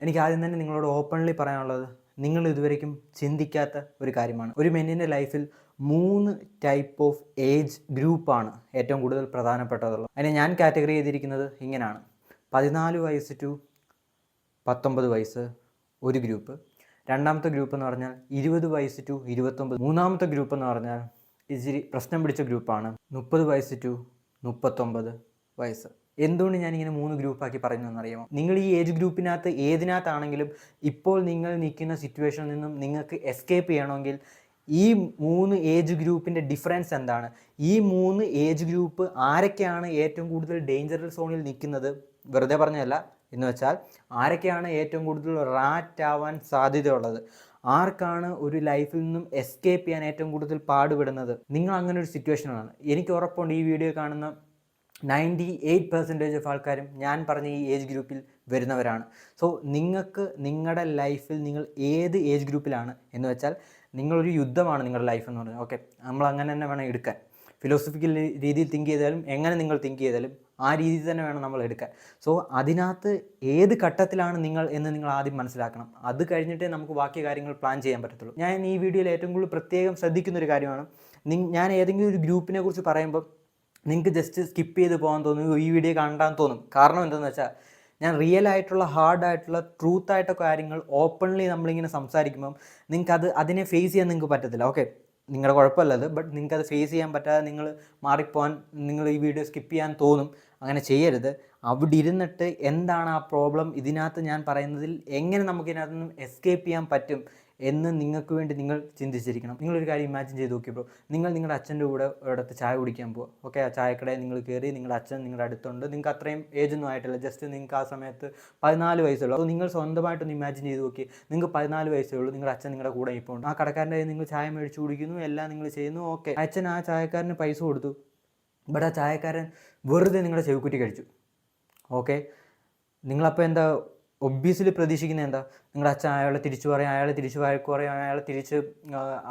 എനിക്ക് ആദ്യം തന്നെ നിങ്ങളോട് ഓപ്പൺലി പറയാനുള്ളത്, നിങ്ങൾ ഇതുവരേക്കും ചിന്തിക്കാത്ത ഒരു കാര്യമാണ്. ഒരു മെന്നിൻ്റെ ലൈഫിൽ 3 ടൈപ്പ് ഓഫ് ഏജ് ഗ്രൂപ്പാണ് ഏറ്റവും കൂടുതൽ പ്രധാനപ്പെട്ടതുള്ളത്. അതിനെ ഞാൻ കാറ്റഗറി ചെയ്തിരിക്കുന്നത് ഇങ്ങനെയാണ്: 14 വയസ്സ് ടു 19 വയസ്സ് ഒരു ഗ്രൂപ്പ്, രണ്ടാമത്തെ ഗ്രൂപ്പ് എന്ന് പറഞ്ഞാൽ 20 വയസ്സ് ടു 29, മൂന്നാമത്തെ ഗ്രൂപ്പ് എന്ന് പറഞ്ഞാൽ ഇച്ചിരി പ്രശ്നം പിടിച്ച ഗ്രൂപ്പാണ് 30 വയസ്സ് ടു 39 വയസ്സ്. എന്തുകൊണ്ട് ഞാനിങ്ങനെ 3 ഗ്രൂപ്പാക്കി പറയുന്നതെന്നറിയാമോ? നിങ്ങൾ ഈ ഏജ് ഗ്രൂപ്പിനകത്ത് ഏതിനകത്താണെങ്കിലും ഇപ്പോൾ നിങ്ങൾ നിൽക്കുന്ന സിറ്റുവേഷനിൽ നിന്നും നിങ്ങൾക്ക് എസ്കേപ്പ് ചെയ്യണമെങ്കിൽ ഈ 3 ഏജ് ഗ്രൂപ്പിൻ്റെ ഡിഫറൻസ് എന്താണ്, ഈ 3 ഏജ് ഗ്രൂപ്പ് ആരൊക്കെയാണ് ഏറ്റവും കൂടുതൽ ഡേഞ്ചറൽ സോണിൽ നിൽക്കുന്നത്, വെറുതെ പറഞ്ഞതല്ല, എന്ന് വെച്ചാൽ ആരൊക്കെയാണ് ഏറ്റവും കൂടുതൽ റാറ്റ് ആവാൻ സാധ്യതയുള്ളത്, ആർക്കാണ് ഒരു ലൈഫിൽ നിന്നും എസ്കേപ്പ് ചെയ്യാൻ ഏറ്റവും കൂടുതൽ പാടുപെടുന്നത്. നിങ്ങൾ അങ്ങനെ ഒരു സിറ്റുവേഷനാണ്. എനിക്ക് ഉറപ്പുണ്ട് ഈ വീഡിയോ കാണുന്ന 98% ഓഫ് ആൾക്കാരും ഞാൻ പറഞ്ഞ ഈ ഏജ് ഗ്രൂപ്പിൽ വരുന്നവരാണ്. സോ നിങ്ങൾക്ക് നിങ്ങളുടെ ലൈഫിൽ നിങ്ങൾ ഏത് ഏജ് ഗ്രൂപ്പിലാണ് എന്ന് വെച്ചാൽ നിങ്ങളൊരു യുദ്ധമാണ് നിങ്ങളുടെ ലൈഫ് എന്ന് പറഞ്ഞാൽ. ഓക്കെ, നമ്മൾ അങ്ങനെ തന്നെ വേണം എടുക്കാൻ. ഫിലോസഫിക്കൽ രീതിയിൽ തിങ്ക് ചെയ്താലും എങ്ങനെ നിങ്ങൾ തിങ്ക് ചെയ്താലും ആ രീതിയിൽ തന്നെ വേണം നമ്മൾ എടുക്കാൻ. സോ അതിനകത്ത് ഏത് ഘട്ടത്തിലാണ് നിങ്ങൾ എന്ന് നിങ്ങൾ ആദ്യം മനസ്സിലാക്കണം. അത് കഴിഞ്ഞിട്ടേ നമുക്ക് ബാക്കി കാര്യങ്ങൾ പ്ലാൻ ചെയ്യാൻ പറ്റത്തുള്ളൂ. ഞാൻ ഈ വീഡിയോയിൽ ഏറ്റവും കൂടുതൽ പ്രത്യേകം ശ്രദ്ധിക്കുന്നൊരു കാര്യമാണ്, ഞാൻ ഏതെങ്കിലും ഒരു ഗ്രൂപ്പിനെ കുറിച്ച് പറയുമ്പോൾ നിങ്ങൾക്ക് ജസ്റ്റ് സ്കിപ്പ് ചെയ്ത് പോകാൻ തോന്നും, ഈ വീഡിയോ കണ്ടാൻ തോന്നും. കാരണം എന്താണെന്ന് വെച്ചാൽ ഞാൻ റിയൽ ആയിട്ടുള്ള ഹാർഡായിട്ടുള്ള ട്രൂത്തായിട്ടൊക്കെ കാര്യങ്ങൾ ഓപ്പൺലി നമ്മളിങ്ങനെ സംസാരിക്കുമ്പം നിങ്ങൾക്ക് അതിനെ ഫേസ് ചെയ്യാൻ നിങ്ങൾക്ക് പറ്റത്തില്ല. ഓക്കെ, നിങ്ങളുടെ കുഴപ്പമല്ല അത്, ബട്ട് നിങ്ങൾക്കത് ഫേസ് ചെയ്യാൻ പറ്റാതെ നിങ്ങൾ മാറിപ്പോകാൻ, നിങ്ങൾ ഈ വീഡിയോ സ്കിപ്പ് ചെയ്യാൻ തോന്നും. അങ്ങനെ ചെയ്യരുത്. അവിടെ ഇരുന്നിട്ട് എന്താണ് ആ പ്രോബ്ലം, ഇതിനകത്ത് ഞാൻ പറയുന്നതിൽ എങ്ങനെ നമുക്കിതിനകത്ത് നിന്നും എസ്കേപ്പ് ചെയ്യാൻ പറ്റും എന്ന് നിങ്ങൾക്ക് വേണ്ടി നിങ്ങൾ ചിന്തിച്ചിരിക്കണം. നിങ്ങളൊരു കാര്യം ഇമാജിൻ ചെയ്ത് നോക്കിയപ്പോൾ നിങ്ങളുടെ അച്ഛൻ്റെ കൂടെ ഒരിടത്ത് ചായ കുടിക്കാൻ പോകുക. ഓക്കെ, ആ ചായക്കടയിൽ നിങ്ങൾ കയറി, നിങ്ങളുടെ അച്ഛൻ നിങ്ങളുടെ അടുത്തുണ്ട്, നിങ്ങൾക്ക് അത്രയും ഏജൊന്നും ആയിട്ടില്ല, ജസ്റ്റ് നിങ്ങൾക്ക് ആ സമയത്ത് 14 വയസ്സുള്ളൂ. അപ്പോൾ നിങ്ങൾ സ്വന്തമായിട്ടൊന്ന് ഇമാജിൻ ചെയ്ത് നോക്കി, നിങ്ങൾക്ക് 14 വയസ്സേ ഉള്ളൂ, നിങ്ങളുടെ അച്ഛൻ നിങ്ങളുടെ കൂടെ ഇപ്പോൾ ഉണ്ട്. ആ കടക്കാരൻ്റെ കയ്യിൽ നിങ്ങൾ ചായ മേടിച്ച് കുടിക്കുന്നു, എല്ലാം നിങ്ങൾ ചെയ്യുന്നു. ഓക്കെ, അച്ഛൻ ആ ചായക്കാരന് പൈസ കൊടുത്തു, ബട്ട് ആ ചായക്കാരൻ വെറുതെ നിങ്ങളുടെ ചെവിക്കുറ്റി കഴിച്ചു. ഓക്കെ, നിങ്ങളപ്പോൾ എന്താ ഒബ്വിയസ്ലി പ്രതീക്ഷിക്കുന്നത് എന്താ? നിങ്ങളുടെ അച്ഛൻ അയാളെ തിരിച്ചു പറയും, അയാളെ തിരിച്ച് വഴക്ക് പറയും, അയാളെ തിരിച്ച്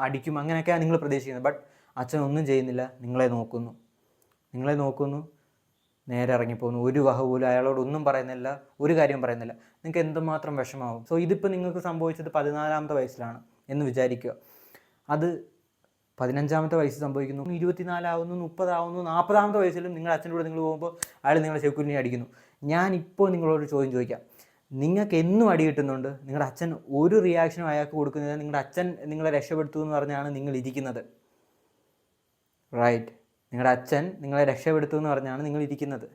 അടിക്കും, അങ്ങനെയൊക്കെയാണ് നിങ്ങൾ പ്രതീക്ഷിക്കുന്നത്. ബട്ട് അച്ഛൻ ഒന്നും ചെയ്യുന്നില്ല, നിങ്ങളെ നോക്കുന്നു, നേരെ ഇറങ്ങിപ്പോകുന്നു. ഒരു വഹ പോലും അയാളോട് ഒന്നും പറയുന്നില്ല, ഒരു കാര്യം പറയുന്നില്ല. നിങ്ങൾക്ക് എന്തുമാത്രം വിഷമാവും. സോ ഇതിപ്പോൾ നിങ്ങൾക്ക് സംഭവിച്ചത് 14ാമത്തെ വയസ്സിലാണ് എന്ന് വിചാരിക്കുക. അത് 15ാമത്തെ വയസ്സ് സംഭവിക്കുന്നു, 24 ആവുന്നു, 30 ആവുന്നു, 40ാമത്തെ വയസ്സിലും നിങ്ങളുടെ അച്ഛൻ്റെ കൂടെ നിങ്ങൾ പോകുമ്പോൾ അയാൾ നിങ്ങളെ ചെവിക്കുറ്റി അടിക്കുന്നു. ഞാനിപ്പോൾ നിങ്ങളോട് ചോദ്യം ചോദിക്കാം, നിങ്ങൾക്ക് എന്നും അടി കിട്ടുന്നുണ്ട്, നിങ്ങളുടെ അച്ഛൻ ഒരു റിയാക്ഷനും അയാൾക്ക് കൊടുക്കുന്നില്ല, നിങ്ങളുടെ അച്ഛൻ നിങ്ങളെ രക്ഷപ്പെടുത്തു എന്ന് പറഞ്ഞാണ് നിങ്ങൾ ഇരിക്കുന്നത്. റൈറ്റ്, നിങ്ങളുടെ അച്ഛൻ നിങ്ങളെ രക്ഷപ്പെടുത്തു എന്ന് പറഞ്ഞാണ് നിങ്ങൾ ഇരിക്കുന്നത്.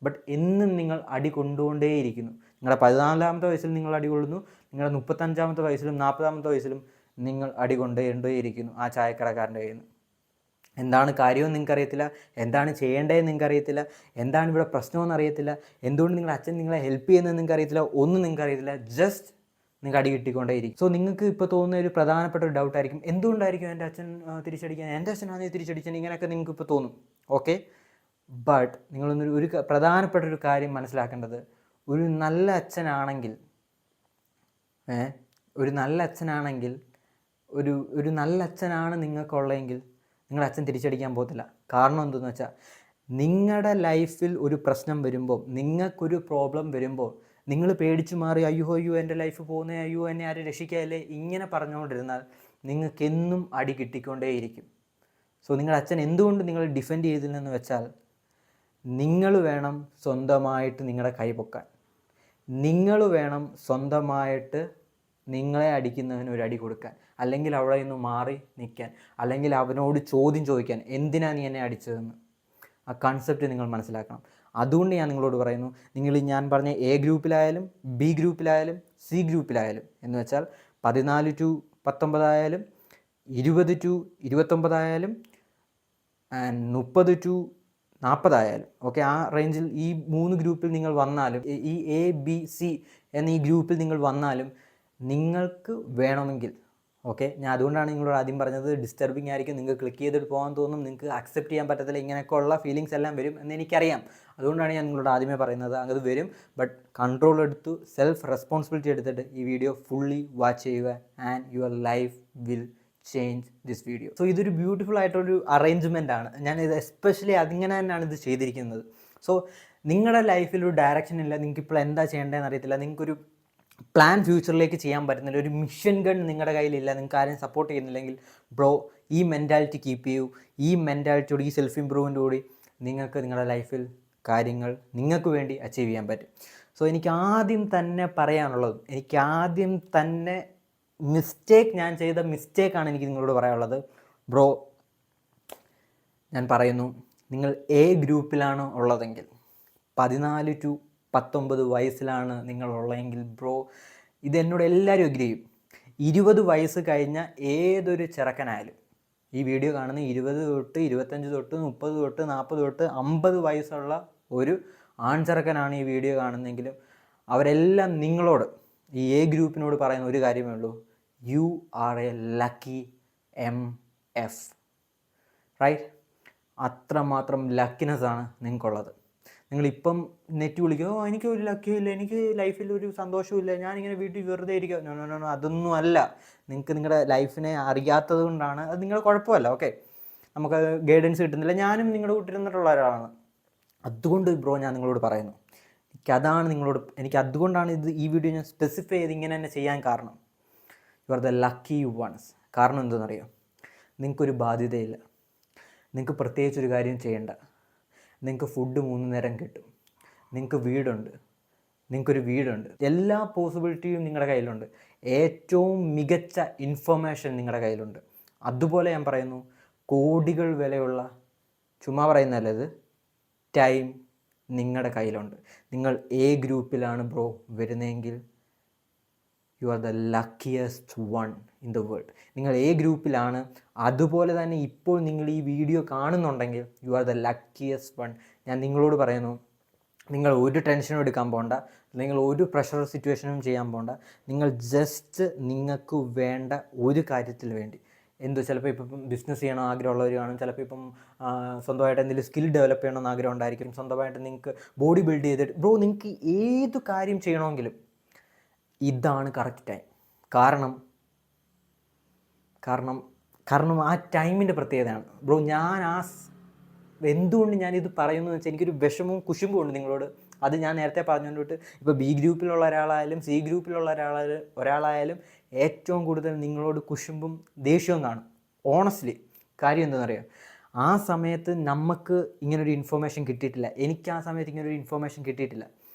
ബട്ട് എന്നും നിങ്ങൾ അടി കൊണ്ടുകൊണ്ടേയിരിക്കുന്നു. നിങ്ങളുടെ 14ാമത്തെ വയസ്സിൽ നിങ്ങൾ അടി കൊള്ളുന്നു, നിങ്ങളുടെ 35ാമത്തെ വയസ്സിലും 40ാമത്തെ വയസ്സിലും നിങ്ങൾ അടി കൊണ്ടേയിരിക്കുന്നു ആ ചായക്കടക്കാരൻ്റെ കയ്യിൽ നിന്ന്. എന്താണ് കാര്യമെന്ന് നിങ്ങൾക്കറിയത്തില്ല, എന്താണ് ചെയ്യേണ്ടതെന്ന് നിങ്ങൾക്കറിയത്തില്ല, എന്താണ് ഇവിടെ പ്രശ്നമെന്ന് അറിയത്തില്ല, എന്തുകൊണ്ട് നിങ്ങളുടെ അച്ഛൻ നിങ്ങളെ ഹെൽപ്പ് ചെയ്യുന്നതെന്ന് നിങ്ങൾക്കറിയത്തില്ല, ഒന്നും നിങ്ങൾക്കറിയത്തില്ല. ജസ്റ്റ് നിങ്ങൾക്ക് അടി കിട്ടിക്കൊണ്ടേയിരിക്കും. സോ നിങ്ങൾക്ക് ഇപ്പോൾ തോന്നുന്ന ഒരു പ്രധാനപ്പെട്ട ഒരു ഡൗട്ടായിരിക്കും, എന്തുകൊണ്ടായിരിക്കും എൻ്റെ അച്ഛൻ തിരിച്ചടിക്കാൻ, എൻ്റെ അച്ഛനാണെങ്കിൽ തിരിച്ചടിക്കാൻ, ഇങ്ങനെയൊക്കെ നിങ്ങൾക്ക് ഇപ്പോൾ തോന്നും. ഓക്കെ, ബട്ട് നിങ്ങളൊരു പ്രധാനപ്പെട്ട ഒരു കാര്യം മനസ്സിലാക്കേണ്ടത്, ഒരു നല്ല അച്ഛനാണെങ്കിൽ ഒരു നല്ല അച്ഛനാണ് നിങ്ങൾക്കുള്ളതെങ്കിൽ നിങ്ങളുടെ അച്ഛൻ തിരിച്ചടിക്കാൻ പോകത്തില്ല. കാരണം എന്തെന്ന് വെച്ചാൽ, നിങ്ങളുടെ ലൈഫിൽ ഒരു പ്രശ്നം വരുമ്പോൾ, നിങ്ങൾക്കൊരു പ്രോബ്ലം വരുമ്പോൾ നിങ്ങൾ പേടിച്ചു മാറി അയ്യോ എൻ്റെ ലൈഫ് പോകുന്നേ, അയ്യോ എന്നെ ആരും രക്ഷിക്കാല്ലേ, ഇങ്ങനെ പറഞ്ഞുകൊണ്ടിരുന്നാൽ നിങ്ങൾക്കെന്നും അടി കിട്ടിക്കൊണ്ടേയിരിക്കും. സോ നിങ്ങളുടെ അച്ഛൻ എന്തുകൊണ്ട് നിങ്ങൾ ഡിഫെൻഡ് ചെയ്തില്ലെന്ന് വെച്ചാൽ, നിങ്ങൾ വേണം സ്വന്തമായിട്ട് നിങ്ങളുടെ കൈ പൊക്കാൻ, നിങ്ങൾ വേണം സ്വന്തമായിട്ട് നിങ്ങളെ അടിക്കുന്നവന് ഒരു അടി കൊടുക്കാൻ, അല്ലെങ്കിൽ അവിടെ നിന്ന് മാറി നിൽക്കാൻ, അല്ലെങ്കിൽ അവനോട് ചോദ്യം ചോദിക്കാൻ, എന്തിനാ നീ എന്നെ അടിച്ചതെന്ന്. ആ കൺസെപ്റ്റ് നിങ്ങൾ മനസ്സിലാക്കണം. അതുകൊണ്ട് ഞാൻ നിങ്ങളോട് പറയുന്നു, നിങ്ങൾ ഞാൻ പറഞ്ഞ എ ഗ്രൂപ്പിലായാലും ബി ഗ്രൂപ്പിലായാലും സി ഗ്രൂപ്പിലായാലും, എന്ന് വെച്ചാൽ 14 ടു 19 ആയാലും 20 ടു 29 ആയാലും 30 ടു 40 ആയാലും, ഓക്കെ, ആ റേഞ്ചിൽ ഈ 3 ഗ്രൂപ്പിൽ നിങ്ങൾ വന്നാലും, ഈ എ ബി സി എന്ന ഈ ഗ്രൂപ്പിൽ നിങ്ങൾ വന്നാലും നിങ്ങൾക്ക് വേണമെങ്കിൽ, ഓക്കെ, ഞാൻ അതുകൊണ്ടാണ് നിങ്ങളോട് ആദ്യം പറഞ്ഞത്, ഡിസ്റ്റർബിങ് ആയിരിക്കും, നിങ്ങൾക്ക് ക്ലിക്ക് ചെയ്തിട്ട് പോകാൻ തോന്നും, നിങ്ങൾക്ക് അക്സെപ്റ്റ് ചെയ്യാൻ പറ്റത്തില്ല, ഇങ്ങനെയൊക്കെ ഉള്ള ഫീലിങ്സ് എല്ലാം വരും എന്ന് എനിക്കറിയാം. അതുകൊണ്ടാണ് ഞാൻ നിങ്ങളോട് ആദ്യമേ പറയുന്നത്, അത് വരും. ബട്ട് കൺട്രോൾ എടുത്തു, സെൽഫ് റെസ്പോൺസിബിലിറ്റി എടുത്തിട്ട് ഈ വീഡിയോ ഫുള്ളി വാച്ച് ചെയ്യുക, and your life will change this video. So ഇതൊരു ബ്യൂട്ടിഫുൾ ആയിട്ടൊരു അറേഞ്ച്മെൻ്റ് ആണ്. ഞാനിത് എസ്പെഷ്യലി അതിങ്ങനെ തന്നെയാണ് ഇത് ചെയ്തിരിക്കുന്നത്. സോ നിങ്ങളുടെ ലൈഫിൽ ഒരു ഡയറക്ഷൻ ഇല്ല, നിങ്ങൾക്ക് ഇപ്പോൾ എന്താ ചെയ്യേണ്ടതെന്ന് അറിയത്തില്ല, നിങ്ങൾക്കൊരു പ്ലാൻ ഫ്യൂച്ചറിലേക്ക് ചെയ്യാൻ പറ്റുന്നില്ല, ഒരു മിഷൻ ഗൺ നിങ്ങളുടെ കയ്യിലില്ല, നിങ്ങൾക്ക് ആരും സപ്പോർട്ട് ചെയ്യുന്നില്ലെങ്കിൽ ബ്രോ ഈ മെൻറ്റാലിറ്റി കീപ്പ് ചെയ്യൂ. ഈ മെൻറ്റാലിറ്റിയോട്, ഈ സെൽഫ് ഇമ്പ്രൂവ്മെൻറ്റോട് കൂടി നിങ്ങൾക്ക് നിങ്ങളുടെ ലൈഫിൽ കാര്യങ്ങൾ നിങ്ങൾക്ക് വേണ്ടി അച്ചീവ് ചെയ്യാൻ പറ്റും. സോ എനിക്ക് ആദ്യം തന്നെ പറയാനുള്ളത്, ഞാൻ ചെയ്ത മിസ്റ്റേക്കാണ് എനിക്ക് നിങ്ങളോട് പറയാനുള്ളത്. ബ്രോ ഞാൻ പറയുന്നു, നിങ്ങൾ എ ഗ്രൂപ്പിലാണ് ഉള്ളതെങ്കിൽ, 14 to 19 വയസ്സിലാണ് നിങ്ങളുള്ളതെങ്കിൽ ബ്രോ, ഇതെന്നോട് എല്ലാവരും എഗ്രി ചെയ്യും. 20 വയസ്സ് കഴിഞ്ഞ ഏതൊരു ചെറുക്കനായാലും, ഈ വീഡിയോ കാണുന്ന 20 തൊട്ട് 25 തൊട്ട് 30 തൊട്ട് 40 തൊട്ട് 50 വയസ്സുള്ള ഒരു ആൺചെറുക്കനാണ് ഈ വീഡിയോ കാണുന്നതെങ്കിലും, അവരെല്ലാം നിങ്ങളോട്, ഈ എ ഗ്രൂപ്പിനോട് പറയുന്ന ഒരു കാര്യമേ ഉള്ളൂ: you are a lucky MF, right? അത്രമാത്രം ലക്കിനെസ്സാണ് നിങ്ങൾക്കുള്ളത്. നിങ്ങളിപ്പം നെറ്റ് വിളിക്കും, എനിക്ക് ഒരു ലക്കിയില്ല, എനിക്ക് ലൈഫിൽ ഒരു സന്തോഷമില്ല, ഞാനിങ്ങനെ വീട്ടിൽ വെറുതെ ഇരിക്കുക. നോ, അതൊന്നും അല്ല. നിങ്ങൾക്ക് നിങ്ങളുടെ ലൈഫിനെ അറിയാത്തത് കൊണ്ടാണ്. അത് നിങ്ങളുടെ കുഴപ്പമല്ല, ഓക്കെ. നമുക്ക് ഗൈഡൻസ് കിട്ടുന്നില്ല. ഞാനും നിങ്ങളുടെ കൂട്ടിരുന്നിട്ടുള്ള ഒരാളാണ്. അതുകൊണ്ട് ബ്രോ ഞാൻ നിങ്ങളോട് പറയുന്നു, എനിക്ക് അതുകൊണ്ടാണ് ഈ വീഡിയോ ഞാൻ സ്പെസിഫൈ ചെയ്ത് ഇങ്ങനെ തന്നെ ചെയ്യാൻ കാരണം. You are the lucky ones. കാരണം എന്തെന്നറിയോ? നിങ്ങൾക്കൊരു ബാധ്യതയില്ല, നിങ്ങൾക്ക് പ്രത്യേകിച്ചൊരു കാര്യം ചെയ്യേണ്ട, നിങ്ങൾക്ക് ഫുഡ് 3 നേരം കിട്ടും, നിങ്ങൾക്കൊരു വീടുണ്ട്, എല്ലാ പോസിബിലിറ്റിയും നിങ്ങളുടെ കയ്യിലുണ്ട്, ഏറ്റവും മികച്ച ഇൻഫർമേഷൻ നിങ്ങളുടെ കയ്യിലുണ്ട്. അതുപോലെ ഞാൻ പറയുന്നു, കോടികൾ വിലയുള്ള, ചുമ്മാ പറയുന്നതല്ല ഇത്, ടൈം നിങ്ങളുടെ കയ്യിലുണ്ട്. നിങ്ങൾ എ ഗ്രൂപ്പിലാണ് ബ്രോ വരുന്നതെങ്കിൽ U are the luckiest one in the world. നിങ്ങൾ എ ഗ്രൂപ്പിലാണ്. അതുപോലെ തന്നെ ഇപ്പോൾ നിങ്ങൾ ഈ വീഡിയോ കാണുന്നുണ്ടെങ്കിൽ U are the luckiest one. ഞാൻ നിങ്ങളോട് പറയുന്നു, നിങ്ങൾ ഒരു ടെൻഷനും എടുക്കാൻ പോകണ്ട, നിങ്ങൾ ഒരു പ്രഷർ സിറ്റുവേഷനും ചെയ്യാൻ പോകണ്ട. നിങ്ങൾ ജസ്റ്റ് നിങ്ങൾക്ക് വേണ്ട ഒരു കാര്യത്തിൽ വേണ്ടി, ചിലപ്പോൾ ഇപ്പം ബിസിനസ് ചെയ്യണം ആഗ്രഹമുള്ളവർ കാണും, ചിലപ്പോൾ ഇപ്പം സ്വന്തമായിട്ട് എന്തെങ്കിലും സ്കിൽ ഡെവലപ്പ് ചെയ്യണമെന്ന് ആഗ്രഹം ഉണ്ടായിരിക്കും, സ്വന്തമായിട്ട് നിങ്ങൾക്ക് ബോഡി ബിൽഡ് ചെയ്തിട്ട് ബ്രോ, നിങ്ങൾക്ക് ഏത് കാര്യം ചെയ്യണമെങ്കിലും ഇതാണ് കറക്റ്റ് ടൈം. കാരണം ആ ടൈമിൻ്റെ പ്രത്യേകതയാണ് ബ്രോ. എന്തുകൊണ്ട് ഞാനിത് പറയുന്നതെന്ന് വെച്ചാൽ, എനിക്കൊരു വിഷമവും കുശുമ്പും ഉണ്ട് നിങ്ങളോട്. അത് ഞാൻ നേരത്തെ പറഞ്ഞുകൊണ്ടിട്ട്, ഇപ്പോൾ ബി ഗ്രൂപ്പിലുള്ള ഒരാളായാലും സി ഗ്രൂപ്പിലുള്ള ഒരാളായാലും ഏറ്റവും കൂടുതൽ നിങ്ങളോട് കുശുമ്പും ദേഷ്യവും കാണും. ഓണസ്റ്റ്ലി കാര്യം എന്താണെന്നറിയാം, ആ സമയത്ത് നമുക്ക് ഇങ്ങനൊരു ഇൻഫർമേഷൻ കിട്ടിയിട്ടില്ല. എനിക്ക് ആ സമയത്ത് ഇങ്ങനൊരു ഇൻഫർമേഷൻ കിട്ടിയിട്ടില്ല.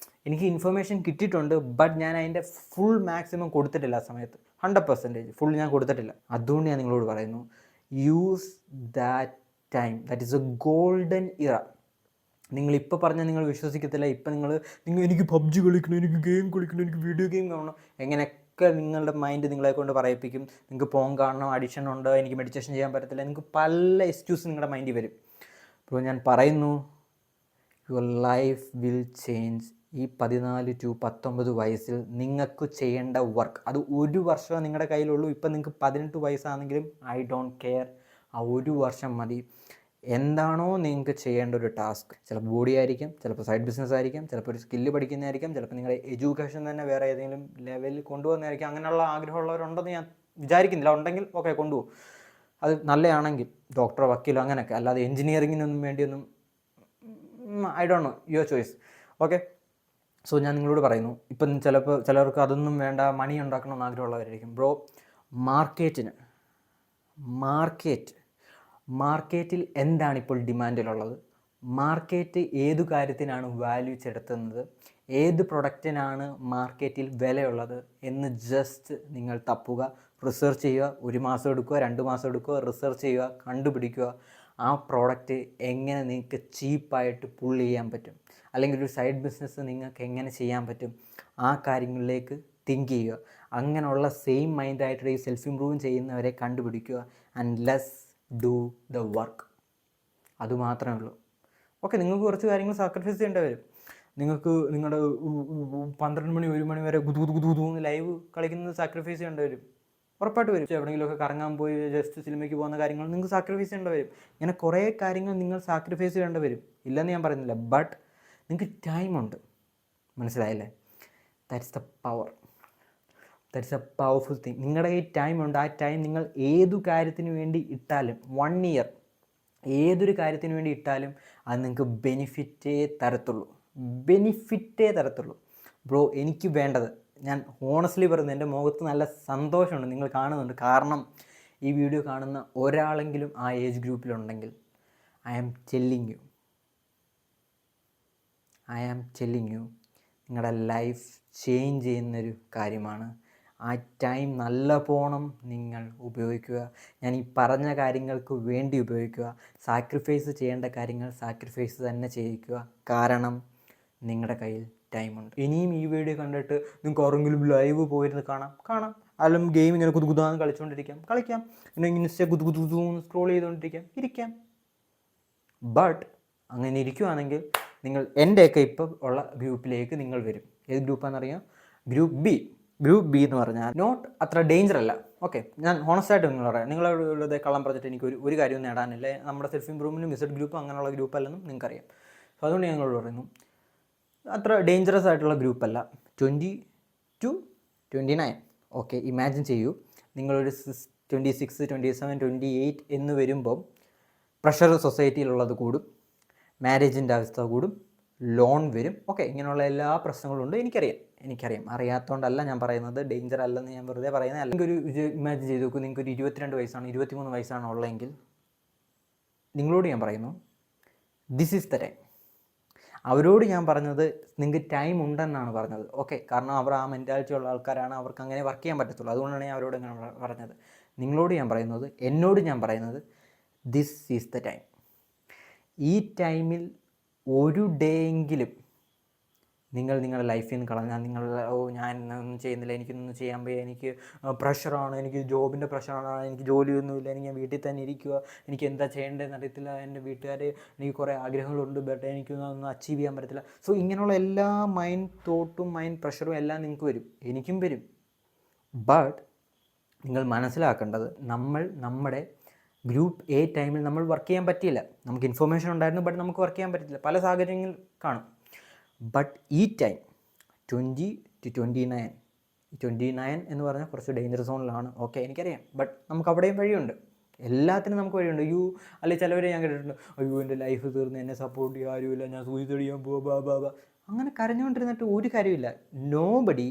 എനിക്ക് ഇൻഫർമേഷൻ കിട്ടിയിട്ടുണ്ട്, ബട്ട് ഞാൻ അതിൻ്റെ ഫുൾ മാക്സിമം കൊടുത്തിട്ടില്ല. ആ സമയത്ത് 100% ഫുൾ ഞാൻ കൊടുത്തിട്ടില്ല. അതുകൊണ്ട് ഞാൻ നിങ്ങളോട് പറയുന്നു, use that time. That is A golden ഇറ. നിങ്ങളിപ്പോൾ പറഞ്ഞാൽ നിങ്ങൾ വിശ്വസിക്കത്തില്ല. ഇപ്പം നിങ്ങൾ എനിക്ക് പബ്ജി കളിക്കണം, എനിക്ക് ഗെയിം കളിക്കണം, എനിക്ക് വീഡിയോ ഗെയിം കാണണം, എങ്ങനെയൊക്കെ നിങ്ങളുടെ മൈൻഡ് നിങ്ങളെ കൊണ്ട് പറയിപ്പിക്കും. നിങ്ങൾക്ക് ഫോൺ കാണണം, അഡിക്ഷൻ ഉണ്ട്, എനിക്ക് മെഡിറ്റേഷൻ ചെയ്യാൻ പറ്റത്തില്ല, നിങ്ങൾക്ക് പല എക്സ്ക്യൂസ് നിങ്ങളുടെ മൈൻഡിൽ വരും. അപ്പോൾ ഞാൻ പറയുന്നു, യുവർ ലൈഫ് വിൽ ചേഞ്ച്. ഈ 14 to 19 വയസ്സിൽ നിങ്ങൾക്ക് ചെയ്യേണ്ട വർക്ക്, അത് 1 വർഷം നിങ്ങളുടെ കയ്യിലുള്ളൂ. ഇപ്പം നിങ്ങൾക്ക് 18 വയസ്സാണെങ്കിലും ഐ ഡോണ്ട് കെയർ, ആ 1 വർഷം മതി. എന്താണോ നിങ്ങൾക്ക് ചെയ്യേണ്ട ഒരു ടാസ്ക്, ചിലപ്പോൾ ബോഡി ആയിരിക്കും, ചിലപ്പോൾ സൈഡ് ബിസിനസ് ആയിരിക്കും, ചിലപ്പോൾ ഒരു സ്കില്ല് പഠിക്കുന്നതായിരിക്കും, ചിലപ്പോൾ നിങ്ങളുടെ എഡ്യൂക്കേഷൻ തന്നെ വേറെ ഏതെങ്കിലും ലെവലിൽ കൊണ്ടുപോകുന്നതായിരിക്കും. അങ്ങനെയുള്ള ആഗ്രഹമുള്ളവരുണ്ടെന്ന് ഞാൻ വിചാരിക്കുന്നില്ല. ഉണ്ടെങ്കിൽ ഓക്കെ, കൊണ്ടുപോകും. അത് നല്ലതാണെങ്കിൽ ഡോക്ടറോ വക്കീലോ അങ്ങനെയൊക്കെ, അല്ലാതെ എൻജിനീയറിങ്ങിനൊന്നും വേണ്ടിയൊന്നും, I don't know, your choice, okay. So ഞാൻ നിങ്ങളോട് പറയുന്നു, ഇപ്പം ചിലർക്ക് അതൊന്നും വേണ്ട, മണി ഉണ്ടാക്കണമെന്ന് ആഗ്രഹമുള്ളവരായിരിക്കും. ബ്രോ, മാർക്കറ്റിൽ എന്താണ് ഇപ്പോൾ ഡിമാൻഡിലുള്ളത്? മാർക്കറ്റ് ഏതു കാര്യത്തിനാണ് വാല്യൂ ചെലുത്തുന്നത്? ഏത് പ്രൊഡക്റ്റിനാണ് മാർക്കറ്റിൽ വിലയുള്ളത് എന്ന് ജസ്റ്റ് നിങ്ങൾ തപ്പുക, റിസർച്ച് ചെയ്യുക. 1 മാസം എടുക്കുക, 2 മാസം എടുക്കുക, റിസർച്ച് ചെയ്യുക, കണ്ടുപിടിക്കുക. ആ പ്രോഡക്റ്റ് എങ്ങനെ നിങ്ങൾക്ക് ചീപ്പായിട്ട് പുൾ ചെയ്യാൻ പറ്റും, അല്ലെങ്കിൽ ഒരു സൈഡ് ബിസിനസ് നിങ്ങൾക്ക് എങ്ങനെ ചെയ്യാൻ പറ്റും, ആ കാര്യങ്ങളിലേക്ക് തിങ്ക് ചെയ്യുക. അങ്ങനെയുള്ള സെയിം മൈൻഡായിട്ട് ഈ സെൽഫ് ഇമ്പ്രൂവ് ചെയ്യുന്നവരെ കണ്ടുപിടിക്കുക. And let's do the work. അതുമാത്രമേ ഉള്ളൂ. ഓക്കെ, നിങ്ങൾക്ക് കുറച്ച് കാര്യങ്ങൾ സാക്രിഫൈസ് ചെയ്യേണ്ടി വരും. നിങ്ങൾക്ക് നിങ്ങളുടെ 12 മണി 1 മണി വരെ കുതുകുതുകുതുന്ന് ലൈവ് കളിക്കുന്നത് സാക്രിഫൈസ് ചെയ്യേണ്ടി വരും, ഉറപ്പായിട്ട് വരും. എവിടെയെങ്കിലുമൊക്കെ കറങ്ങാൻ പോയി ജസ്റ്റ് സിനിമയ്ക്ക് പോകുന്ന കാര്യങ്ങൾ നിങ്ങൾക്ക് സാക്രിഫൈസ് ചെയ്യേണ്ടി വരും. ഇങ്ങനെ കുറേ കാര്യങ്ങൾ നിങ്ങൾ സാക്രിഫൈസ് ചെയ്യേണ്ടി വരും, ഇല്ലെന്ന് ഞാൻ പറയുന്നില്ല. ബട്ട് നിങ്ങൾക്ക് ടൈമുണ്ട്, മനസ്സിലായില്ലേ? That's the power, that's A powerful thing. നിങ്ങളുടെ ഈ ടൈമുണ്ട്. ആ ടൈം നിങ്ങൾ ഏതു കാര്യത്തിന് വേണ്ടി ഇട്ടാലും, 1 ഇയർ ഏതൊരു കാര്യത്തിന് വേണ്ടി ഇട്ടാലും അത് നിങ്ങൾക്ക് ബെനിഫിറ്റേ തരത്തുള്ളൂ. ബ്രോ, എനിക്ക് വേണ്ടത് ഞാൻ ഹോണസ്റ്റ്ലി പറയുന്നത്, എൻ്റെ മുഖത്ത് നല്ല സന്തോഷമുണ്ട്, നിങ്ങൾ കാണുന്നുണ്ട്. കാരണം ഈ വീഡിയോ കാണുന്ന ഒരാളെങ്കിലും ആ ഏജ് ഗ്രൂപ്പിലുണ്ടെങ്കിൽ ഐ ആം ടെല്ലിങ് യു നിങ്ങളുടെ ലൈഫ് ചേഞ്ച് ചെയ്യുന്നൊരു കാര്യമാണ്. ആ ടൈം നല്ല പോണം നിങ്ങൾ ഉപയോഗിക്കുക. ഞാൻ ഈ പറഞ്ഞ കാര്യങ്ങൾക്ക് വേണ്ടി ഉപയോഗിക്കുക. സാക്രിഫൈസ് ചെയ്യേണ്ട കാര്യങ്ങൾ സാക്രിഫൈസ് തന്നെ ചെയ്യിക്കുക. കാരണം നിങ്ങളുടെ കയ്യിൽ ടൈമുണ്ട്. ഇനിയും ഈ വീഡിയോ കണ്ടിട്ട് നിങ്ങൾക്ക് ആരെങ്കിലും ലൈവ് പോയിരുന്ന് കാണാം. അല്ലെങ്കിൽ ഗെയിം ഇങ്ങനെ കുതുകുതാന്ന് കളിക്കാം. പിന്നെ ഇൻസ്റ്റ കുതുകുതുന്ന് സ്ക്രോൾ ഇരിക്കാം. ബട്ട് അങ്ങനെ ഇരിക്കുവാണെങ്കിൽ നിങ്ങൾ എൻ്റെയൊക്കെ ഇപ്പോൾ ഉള്ള ഗ്രൂപ്പിലേക്ക് നിങ്ങൾ വരും. ഏത് ഗ്രൂപ്പാണെന്നറിയാം? ഗ്രൂപ്പ് ബി എന്ന് പറഞ്ഞാൽ നോട്ട് അത്ര ഡേഞ്ചർ അല്ല. ഓക്കെ, ഞാൻ ഹോണസ്റ്റായിട്ട് നിങ്ങൾ പറയാം. നിങ്ങളുടെ കള്ളം പറഞ്ഞിട്ട് എനിക്ക് ഒരു കാര്യവും നേടാനില്ല. നമ്മുടെ സെൽഫ് ഇമ്പ്രൂവ്മെൻറ്റും വിസിറ്റ് ഗ്രൂപ്പും അങ്ങനെയുള്ള ഗ്രൂപ്പല്ലെന്നും നിങ്ങൾക്കറിയാം. സോ അതുകൊണ്ട് ഞങ്ങളോട് പറയുന്നു, അത്ര ഡേഞ്ചറസ് ആയിട്ടുള്ള ഗ്രൂപ്പല്ല. 20 to 29. ഓക്കെ, ഇമാജിൻ ചെയ്യൂ, നിങ്ങളൊരു 26, 27, 28 എന്ന് വരുമ്പം പ്രഷർ സൊസൈറ്റിയിലുള്ളത് കൂടും, മാരേജിൻ്റെ അവസ്ഥ കൂടും, ലോൺ വരും. ഓക്കെ, ഇങ്ങനെയുള്ള എല്ലാ പ്രശ്നങ്ങളും ഉണ്ട്. എനിക്കറിയാം. അറിയാത്തതുകൊണ്ടല്ല ഞാൻ പറയുന്നത്, ഡേഞ്ചർ അല്ലെന്ന് ഞാൻ വെറുതെ പറയുന്നത്. അല്ലെങ്കിൽ ഒരു ഇമാജിൻ ചെയ്ത് നോക്കൂ, നിങ്ങൾക്കൊരു 22 വയസ്സാണ്, 23 വയസ്സാണ് ഉള്ളതെങ്കിൽ നിങ്ങളോട് ഞാൻ പറയുന്നു, ദിസ് ഈസ് ദ ടൈം. അവരോട് ഞാൻ പറഞ്ഞത് നിങ്ങൾക്ക് ടൈം ഉണ്ടെന്നാണ് പറഞ്ഞത്. ഓക്കെ, കാരണം അവർ ആ മെൻറ്റാലിറ്റി ഉള്ള ആൾക്കാരാണ്, അവർക്ക് അങ്ങനെ വർക്ക് ചെയ്യാൻ പറ്റത്തുള്ളൂ. അതുകൊണ്ടാണ് ഞാൻ അവരോട് ഇങ്ങനെ പറഞ്ഞത്. എന്നോട് ഞാൻ പറയുന്നത് ദിസ് ഈസ് ദ ടൈം. ഈ ടൈമിൽ ഒരു ഡേ എങ്കിലും നിങ്ങൾ നിങ്ങളുടെ ലൈഫിൽ നിന്ന് കളഞ്ഞാൽ, ഞാൻ ഒന്നും ചെയ്യുന്നില്ല, എനിക്കൊന്നും ചെയ്യാൻ വയ്യ, എനിക്ക് പ്രഷറാണ്, എനിക്ക് ജോബിൻ്റെ പ്രഷറാണ്, എനിക്ക് ജോലിയൊന്നുമില്ല, എനിക്ക് വീട്ടിൽ തന്നെ ഇരിക്കുക, എനിക്ക് എന്താ ചെയ്യേണ്ടതെന്ന് അറിയത്തില്ല, എൻ്റെ വീട്ടുകാർ, എനിക്ക് കുറേ ആഗ്രഹങ്ങളുണ്ട്, ബട്ട് എനിക്കൊന്നും അച്ചീവ് ചെയ്യാൻ പറ്റത്തില്ല. സോ ഇങ്ങനെയുള്ള എല്ലാ മൈൻഡ് പ്രഷറും എല്ലാം നിങ്ങൾക്ക് വരും, എനിക്കും വരും. ബട്ട് നിങ്ങൾ മനസ്സിലാക്കേണ്ടത്, നമ്മുടെ ഗ്രൂപ്പ് എ ടൈമിൽ നമ്മൾ വർക്ക് ചെയ്യാൻ പറ്റിയില്ല. നമുക്ക് ഇൻഫർമേഷൻ ഉണ്ടായിരുന്നു, ബട്ട് നമുക്ക് വർക്ക് ചെയ്യാൻ പറ്റില്ല, പല സാഹചര്യങ്ങൾ കാണും. ബട്ട് ഈ ടൈം 20 to 29 എന്ന് പറഞ്ഞാൽ കുറച്ച് ഡേഞ്ചർ സോണിലാണ്. ഓക്കെ, എനിക്കറിയാം. ബട്ട് നമുക്ക് അവിടെയും വഴിയുണ്ട്, എല്ലാത്തിനും നമുക്ക് വഴിയുണ്ട്. അല്ലെങ്കിൽ ചിലവരെ ഞാൻ കേട്ടിട്ടുണ്ട്, അയ്യോ എൻ്റെ ലൈഫ് തീർന്ന്, എന്നെ സപ്പോർട്ട് ചെയ്യാൻ ആരുമില്ല, ഞാൻ സൂയിസൈഡ് ചെയ്യാൻ പോവാ. അങ്ങനെ കരഞ്ഞുകൊണ്ടിരുന്നിട്ട് ഒരു കാര്യമില്ല. Nobody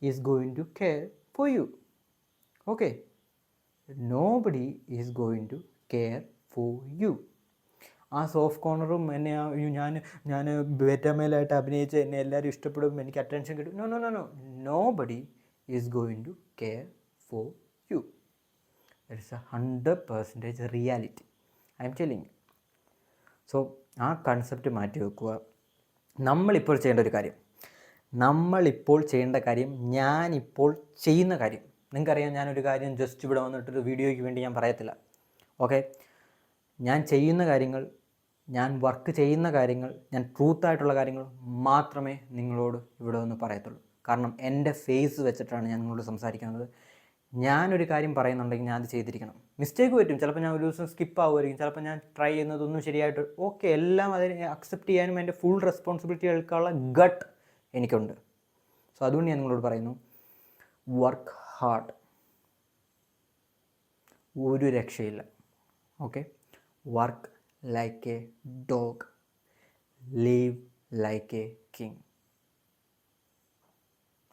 is going to care for you. Okay, nobody is going to care for you. ആ സോഫ്റ്റ് കോർണറും എന്നെ ഞാൻ ബേറ്റമേലായിട്ട് അഭിനയിച്ച് എന്നെ എല്ലാവരും ഇഷ്ടപ്പെടും, എനിക്ക് അറ്റൻഷൻ കിട്ടും. No, nobody is going to care for you. That is 100% reality. I am telling you. So ആ കൺസെപ്റ്റ് മാറ്റി വെക്കുക. നമ്മളിപ്പോൾ ചെയ്യേണ്ട കാര്യം, ഞാനിപ്പോൾ ചെയ്യുന്ന കാര്യം. നിങ്ങൾക്കറിയാം, ഞാനൊരു കാര്യം ജസ്റ്റ് ഇവിടെ വന്നിട്ടൊരു വീഡിയോയ്ക്ക് വേണ്ടി ഞാൻ പറയത്തില്ല. ഓക്കെ, ഞാൻ ചെയ്യുന്ന കാര്യങ്ങൾ, ഞാൻ വർക്ക് ചെയ്യുന്ന കാര്യങ്ങൾ, ഞാൻ ട്രൂത്തായിട്ടുള്ള കാര്യങ്ങൾ മാത്രമേ നിങ്ങളോട് ഇവിടെ ഒന്ന് പറയത്തുള്ളൂ. കാരണം എൻ്റെ ഫേസ് വെച്ചിട്ടാണ് ഞാൻ നിങ്ങളോട് സംസാരിക്കുന്നത്. ഞാനൊരു കാര്യം പറയുന്നുണ്ടെങ്കിൽ ഞാൻ അത് ചെയ്തിരിക്കണം. മിസ്റ്റേക്ക് പറ്റും, ചിലപ്പോൾ ഞാൻ ഒരു ദിവസം സ്കിപ്പ് ആവുമായിരിക്കും, ചിലപ്പോൾ ഞാൻ ട്രൈ ചെയ്യുന്നതൊന്നും ശരിയായിട്ട്. ഓക്കെ, എല്ലാം അതിനെ അക്സെപ്റ്റ് ചെയ്യാനും എൻ്റെ ഫുൾ റെസ്പോൺസിബിലിറ്റി എടുക്കാനുള്ള ഗട്ട് എനിക്കുണ്ട്. സോ അതുകൊണ്ട് ഞാൻ നിങ്ങളോട് പറയുന്നു, വർക്ക് ഹാർഡ്, ഒരു രക്ഷയില്ല. Okay, work like a dog, live like a king.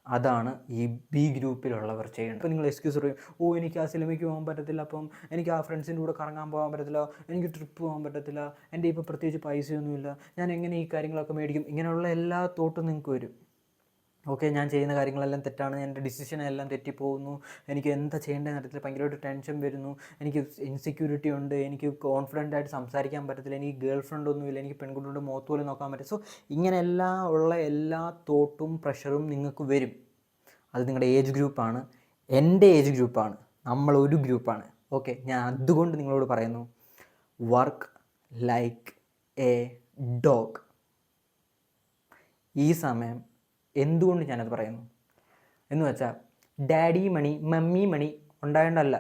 അതാണ് ഈ ബി ഗ്രൂപ്പിലുള്ളവർ ചെയ്യേണ്ടത്. അപ്പോൾ നിങ്ങൾ എക്സ്ക്യൂസ് പറയും, എനിക്ക് ആ സിനിമയ്ക്ക് പോകാൻ പറ്റത്തില്ല, അപ്പം എനിക്ക് ആ ഫ്രണ്ട്സിൻ്റെ കൂടെ കറങ്ങാൻ പോകാൻ പറ്റത്തില്ല, എനിക്ക് ട്രിപ്പ് പോകാൻ പറ്റത്തില്ല, എൻ്റെ ഇപ്പോൾ പ്രത്യേകിച്ച് പൈസയൊന്നുമില്ല, ഞാൻ എങ്ങനെ ഈ കാര്യങ്ങളൊക്കെ മേടിക്കും. ഇങ്ങനെയുള്ള എല്ലാ തോട്ടും നിങ്ങൾക്ക് വരും. ഓക്കെ, ഞാൻ ചെയ്യുന്ന കാര്യങ്ങളെല്ലാം തെറ്റാണ്, എൻ്റെ ഡിസിഷനെല്ലാം തെറ്റിപ്പോകുന്നു, എനിക്ക് എന്താ ചെയ്യേണ്ടതെന്ന് അറിയത്തില്ല, ഭയങ്കരമായിട്ട് ടെൻഷൻ വരുന്നു, എനിക്ക് ഇൻസെക്യൂരിറ്റി ഉണ്ട്, എനിക്ക് കോൺഫിഡൻ്റ് ആയിട്ട് സംസാരിക്കാൻ പറ്റത്തില്ല, എനിക്ക് ഗേൾ ഫ്രണ്ട് ഒന്നുമില്ല, എനിക്ക് പെൺകുട്ടികളുടെ മുഖത്ത് പോലും നോക്കാൻ പറ്റില്ല. സോ ഇങ്ങനെയെല്ലാം ഉള്ള എല്ലാ തോട്ടും പ്രഷറും നിങ്ങൾക്ക് വരും. അത് നിങ്ങളുടെ ഏജ് ഗ്രൂപ്പാണ്, എൻ്റെ ഏജ് ഗ്രൂപ്പാണ്, നമ്മളൊരു ഗ്രൂപ്പാണ്. ഓക്കെ, ഞാൻ അതുകൊണ്ട് നിങ്ങളോട് പറയുന്നു, വർക്ക് ലൈക്ക് എ ഡോഗ്. ഈ സമയം എന്തുകൊണ്ട് ഞാനത് പറയുന്നു എന്ന് വെച്ചാൽ, ഡാഡി മണി മമ്മി മണി ഉണ്ടായതുകൊണ്ടല്ല.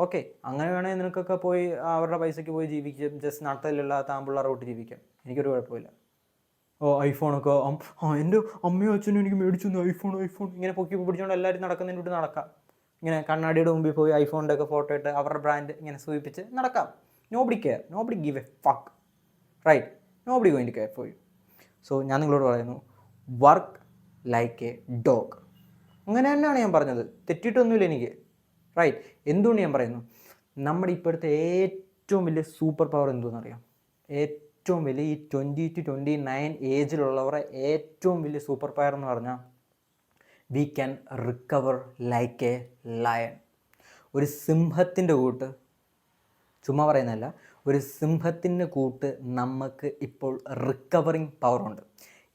ഓക്കെ, അങ്ങനെ വേണമെങ്കിൽ നിനക്കൊക്കെ പോയി അവരുടെ പൈസയ്ക്ക് പോയി ജീവിക്കാം, ജസ്റ്റ് നാട്ടിലുള്ള താമ്പിള്ളാറെ വിട്ട് ജീവിക്കാം, എനിക്കൊരു കുഴപ്പമില്ല. ഐഫോണൊക്കെ എൻ്റെ അമ്മയും അച്ഛനും എനിക്ക് മേടിച്ചു ഐഫോൺ ഇങ്ങനെ പൊക്കി പിടിച്ചുകൊണ്ട് എല്ലാവരും നടക്കുന്നതിന് വിട്ട് നടക്കാം. ഇങ്ങനെ കണ്ണാടിയുടെ മുമ്പിൽ പോയി ഐഫോണിൻ്റെ ഒക്കെ ഫോട്ടോ ഇട്ട് അവരുടെ ബ്രാൻഡ് ഇങ്ങനെ സൂചിപ്പിച്ച് നടക്കാം. Nobody care, nobody give a fuck, right? Nobody going to care for you. So ഞാൻ നിങ്ങളോട് പറയുന്നു, വർക്ക് ലൈക്ക് എ ഡോഗ്. അങ്ങനെ തന്നെയാണ് ഞാൻ പറഞ്ഞത്, തെറ്റിയിട്ടൊന്നുമില്ല എനിക്ക്. റൈറ്റ്. എന്തുകൊണ്ട് ഞാൻ പറയുന്നു, നമ്മുടെ ഇപ്പോഴത്തെ ഏറ്റവും വലിയ സൂപ്പർ പവർ എന്തെന്നറിയാം? ഏറ്റവും വലിയ ഈ 20 to 29 ഏജിലുള്ളവരെ ഏറ്റവും വലിയ സൂപ്പർ പവർ എന്ന് പറഞ്ഞാൽ we can recover like A lion. ഒരു സിംഹത്തിൻ്റെ കൂട്ട്, ചുമ്മാ പറയുന്നതല്ല, ഒരു സിംഹത്തിൻ്റെ കൂട്ട് നമുക്ക് ഇപ്പോൾ റിക്കവറിങ് പവറുണ്ട്.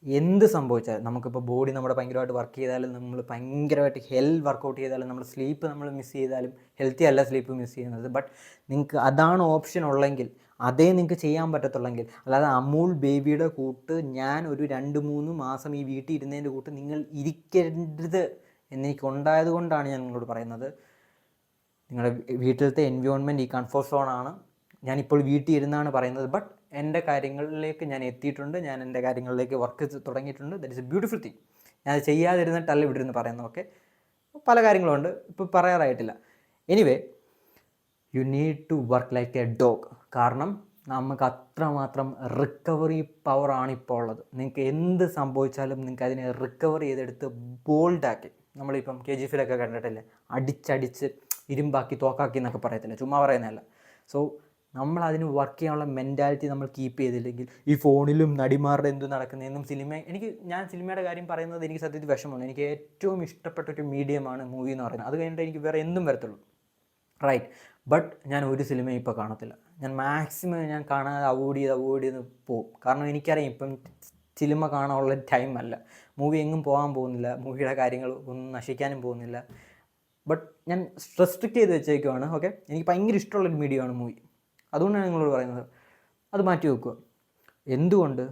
എന്ത് സംഭവിച്ചാലും നമുക്കിപ്പോൾ ബോഡി നമ്മുടെ ഭയങ്കരമായിട്ട് വർക്ക് ചെയ്താലും, നമ്മൾ ഭയങ്കരമായിട്ട് വർക്കൗട്ട് ചെയ്താലും, നമ്മൾ സ്ലീപ്പ് നമ്മൾ മിസ് ചെയ്താലും, ഹെൽത്തി അല്ല സ്ലീപ്പ് മിസ് ചെയ്യുന്നത്, ബട്ട് നിങ്ങൾക്ക് അതാണ് ഓപ്ഷൻ ഉള്ളെങ്കിൽ അതേ നിങ്ങൾക്ക് ചെയ്യാൻ പറ്റത്തുള്ളെങ്കിൽ, അല്ലാതെ അമൂൽ ബേബിയുടെ കൂട്ട് ഞാൻ ഒരു 2-3 മാസം ഈ വീട്ടിൽ ഇരുന്നതിൻ്റെ കൂട്ട് നിങ്ങൾ ഇരിക്കരുത് എന്നെനിക്കുണ്ടായത് കൊണ്ടാണ് ഞാൻ നിങ്ങളോട് പറയുന്നത്. നിങ്ങളുടെ വീട്ടിലത്തെ എൻവയോൺമെൻറ്റ് ഈ കംഫർട്ട് സോണാണ്. ഞാനിപ്പോൾ വീട്ടിൽ ഇരുന്നാണ് പറയുന്നത്, ബട്ട് എൻ്റെ കാര്യങ്ങളിലേക്ക് ഞാൻ എത്തിയിട്ടുണ്ട്, ഞാൻ എൻ്റെ കാര്യങ്ങളിലേക്ക് വർക്ക് തുടങ്ങിയിട്ടുണ്ട്. That is A beautiful thing. ഞാൻ അത് ചെയ്യാതിരുന്നിട്ടല്ല ഇവിടെ ഇരുന്ന് പറയുന്നത്. ഓക്കെ, പല കാര്യങ്ങളുണ്ട്, ഇപ്പോൾ പറയാറായിട്ടില്ല. Anyway, you need to work like a dog. കാരണം നമുക്ക് അത്രമാത്രം റിക്കവറി പവറാണ് ഇപ്പോൾ ഉള്ളത്. നിങ്ങൾക്ക് എന്ത് സംഭവിച്ചാലും നിങ്ങൾക്ക് അതിനെ റിക്കവർ ചെയ്തെടുത്ത് ബോൾഡാക്കി, നമ്മളിപ്പം KGF കണ്ടിട്ടില്ലേ, അടിച്ചടിച്ച് ഇരുമ്പാക്കി തോക്കാക്കി എന്നൊക്കെ പറയത്തില്ല, ചുമ്മാ പറയുന്നതല്ല. സോ നമ്മൾ അതിന് വർക്ക് ചെയ്യാനുള്ള മെൻറ്റാലിറ്റി നമ്മൾ കീപ്പ് ചെയ്തില്ലെങ്കിൽ ഈ ഫോണിലും നടിമാരുടെ എന്ത് നടക്കുന്നതെന്നും ഞാൻ സിനിമയുടെ കാര്യം പറയുന്നത് എനിക്ക് സത്യത്തിൽ വിഷമമാണ്. എനിക്ക് ഏറ്റവും ഇഷ്ടപ്പെട്ട ഒരു മീഡിയമാണ് മൂവി എന്ന് പറയുന്നത്. അത് കഴിഞ്ഞിട്ട് എനിക്ക് വേറെ എന്തും വരത്തുള്ളൂ. റൈറ്റ്. ബട്ട് ഞാൻ ഒരു സിനിമയും ഇപ്പോൾ കാണത്തില്ല. ഞാൻ മാക്സിമം ഞാൻ കാണാതെ അവോയ്ഡ് ചെയ്ത് പോകും. കാരണം എനിക്കറിയാം ഇപ്പം സിനിമ കാണാനുള്ള ടൈം അല്ല, മൂവി എങ്ങും പോകാൻ പോകുന്നില്ല, മൂവിയുടെ കാര്യങ്ങൾ ഒന്നും നശിക്കാനും പോകുന്നില്ല. ബട്ട് ഞാൻ റെസ്ട്രിക്റ്റ് ചെയ്ത് വെച്ചേക്കുവാണ്. ഓക്കെ, എനിക്ക് ഭയങ്കര ഇഷ്ടമുള്ളൊരു മീഡിയമാണ് മൂവി. അതുകൊണ്ടാണ് നിങ്ങളോട് പറയുന്നത്, അത് മാറ്റി വെക്കുക. എന്തുകൊണ്ട്?